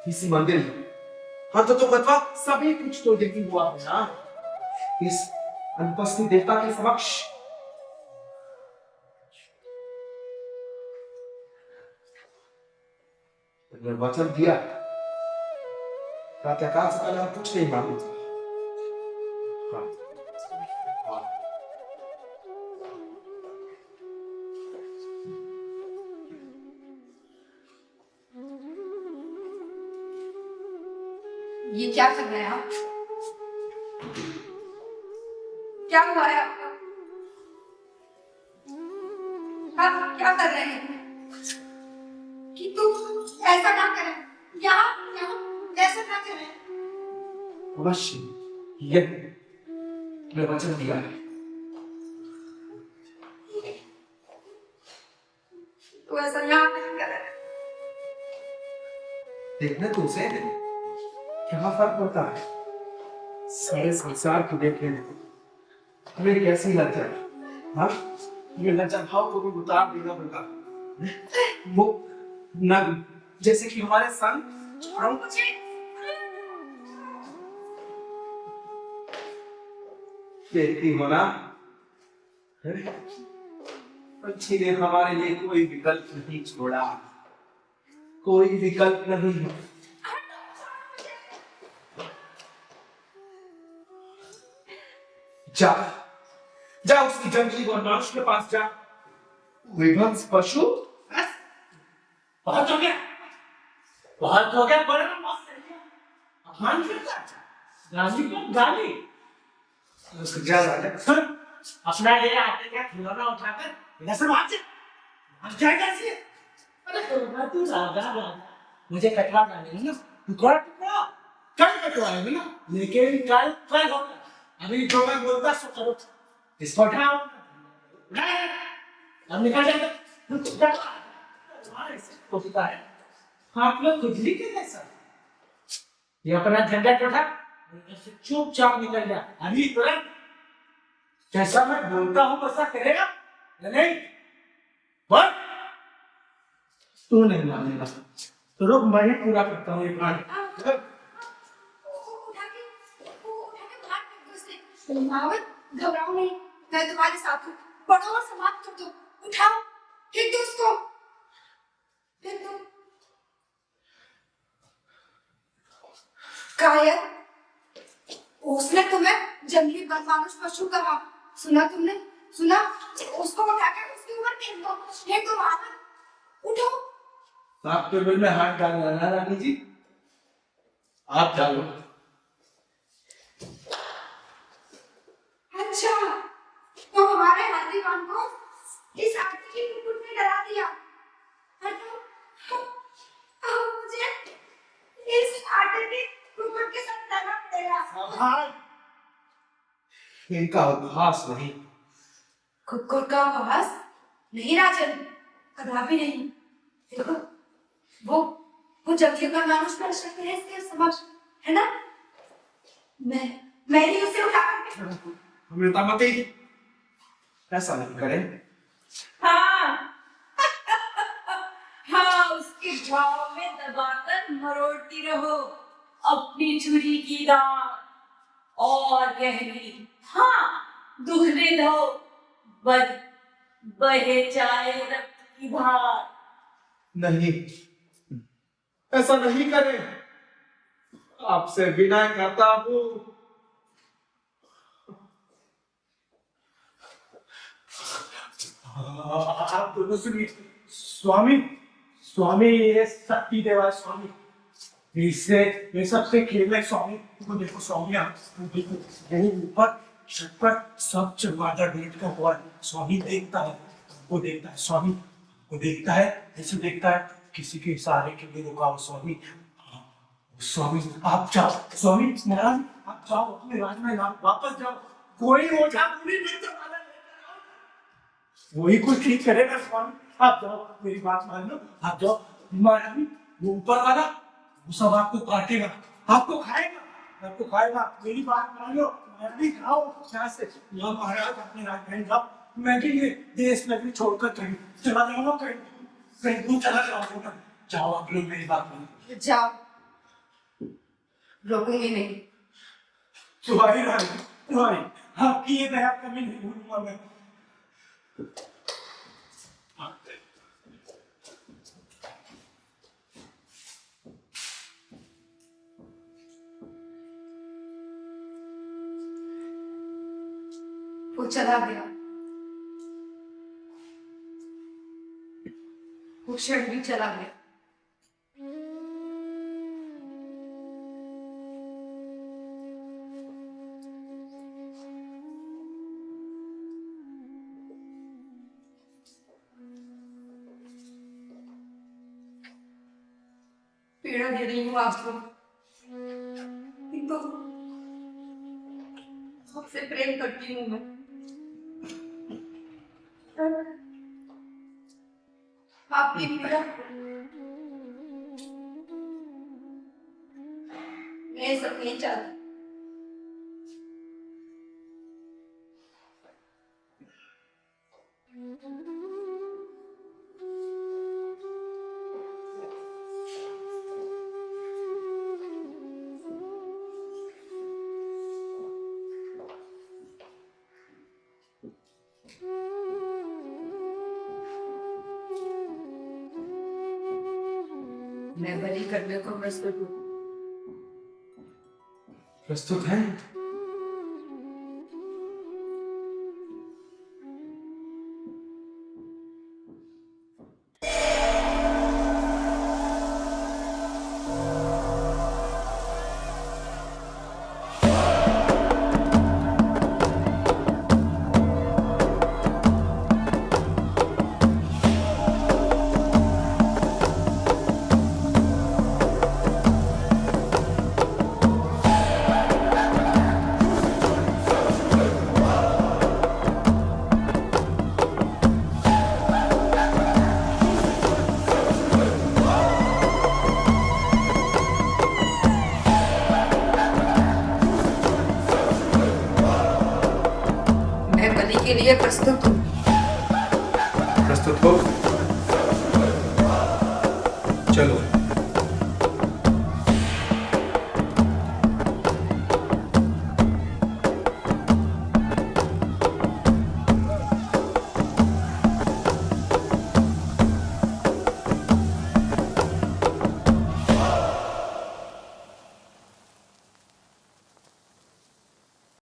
इसी मंदिर में। हाँ तो बतवा, सभी कुछ तो यही हुआ है ना, इस अनुपस्थित देवता के समक्ष। तुमने वचन दिया, प्रातःकाल से पहले कुछ नहीं मांगूंगा। हाँ। हाँ। ये क्या कर रहे हैं आप? क्या हुआ है आपको? आप क्या कर रहे हैं? कि तुम ऐसा ना करें। यहाँ यहाँ ऐसा ना करें। अवश्य, ये मैं वचन दिया है। तो ऐसा यहाँ नहीं कर रहे। देखने तुझसे क्या फर्क पड़ता है? सारे संसार को देखने में हमें कैसी लज्जा है? हाँ, ये लज्जा भाव को भी उतार देना पड़ता है। वो नग जैसे कि हमारे संग हम देखती हो ना, पंछी ने हमारे लिए कोई विकल्प नहीं छोड़ा, कोई विकल्प नहीं। जा जा उसकी जंगली बदमाश के पास जा। विभत्स पशु, बहुत हो गया, बहुत हो गया। बड़े अपमान करता है, गाली को गाली। जा राजा, अपना ये आटे का खिलौना उठाकर मेरा सर भाग जाएगा ऐसे। अरे तू राजा, मुझे कटवा डालेगा ना, टुकड़ा टुकड़ा कल कटवाएगा ना, लेकिन कल होगा। अभी जो मैं बोलता सो करो, इसको उठाओ, अब निकल जाएगा। होता है आप लोग खुजली के जैसा, ये अपना झंडा उठा, चुपचाप निकल जा अभी तुरंत। जैसा मैं बोलता हूँ वैसा करेगा या नहीं? बोल। तू नहीं मानेगा तो रुक, मैं ही पूरा करता हूँ ये कांड। घबराओ नहीं, मैं तुम्हारे साथ हूँ। पढ़ो और समाप्त कर दो। उठाओ, फेंक दो उसको, फेंक दो। कायर, उसने तुम्हें जंगली बदमाश पशु कहा, सुना तुमने? सुना? उसको उठाकर उसके ऊपर फेंक दो वहां पर। उठो। आप टेबल में हाथ डालना ना रानी जी, आप डालो। अच्छा, तो हमारे हाथीवान को इस आटे की कुकुर ने डरा दिया। अब मुझे इस आटे की कुकुर के साथ लड़ना पड़ेगा। इनका उपहास नहीं। कुकुर का उपहास नहीं राजन, कदापि नहीं। देखो, वो जंगली पर मानुष पर शक्ति है इसके समक्ष, है ना? मैं ही उसे उठाकर अमृता मती, ऐसा नहीं करें। हाँ हाँ, उसके घाव में दबाकर मरोड़ती रहो अपनी छुरी की दांत, और गहरी, हाँ, दुहरे दो, बहे चाहे रक्त की धार। नहीं, ऐसा नहीं करें। आपसे विनय करता हूँ। आप दोनों सुनिए। स्वामी, स्वामी ये शक्ति देवा स्वामी, इससे ये सबसे खेल है स्वामी। वो देखो स्वामी, आप देखो यही ऊपर छत पर सब चमगादड़ बैठ का हुआ है। स्वामी देखता है, वो देखता है, स्वामी वो देखता है, ऐसे देखता है, किसी के इशारे के लिए रुका हो स्वामी। स्वामी आप जाओ, स्वामी महाराज आप जाओ अपने राज में, वापस जाओ। कोई ओझा पूरी मित्र वाला लेकर आओ, वही कुछ ठीक करेगा स्वामी। आप जाओ, मेरी बात मान लो, आप जाओ। महाराज वो ऊपर वाला वो सब आपको काटेगा, आपको खाएगा, आपको खाएगा। मेरी बात मान लो महाराज, खाओ यहाँ से। यहाँ महाराज अपने राज में जाओ, मैं भी ये देश नगरी छोड़कर कहीं चला जाऊंगा, कहीं दूर चला जाऊंगा। जाओ आप लोग, मेरी बात मान जाओ, रोकूंगी नहीं। तुम्हारी रानी, तुम्हारी आपकी ये दया कभी नहीं भूलूंगा मैं। वो चला गया, वो क्षण भी चला गया। पीड़ा दे रही हूँ आपको, किंतु आपसे प्रेम करती हूँ मैं। आपकी पीड़ा मैं सब नहीं चाहती। मैं बलि करने को प्रस्तुत हूँ। प्रस्तुत है? मैं बलि के लिए प्रस्तुत हूँ। प्रस्तुत हो? चलो।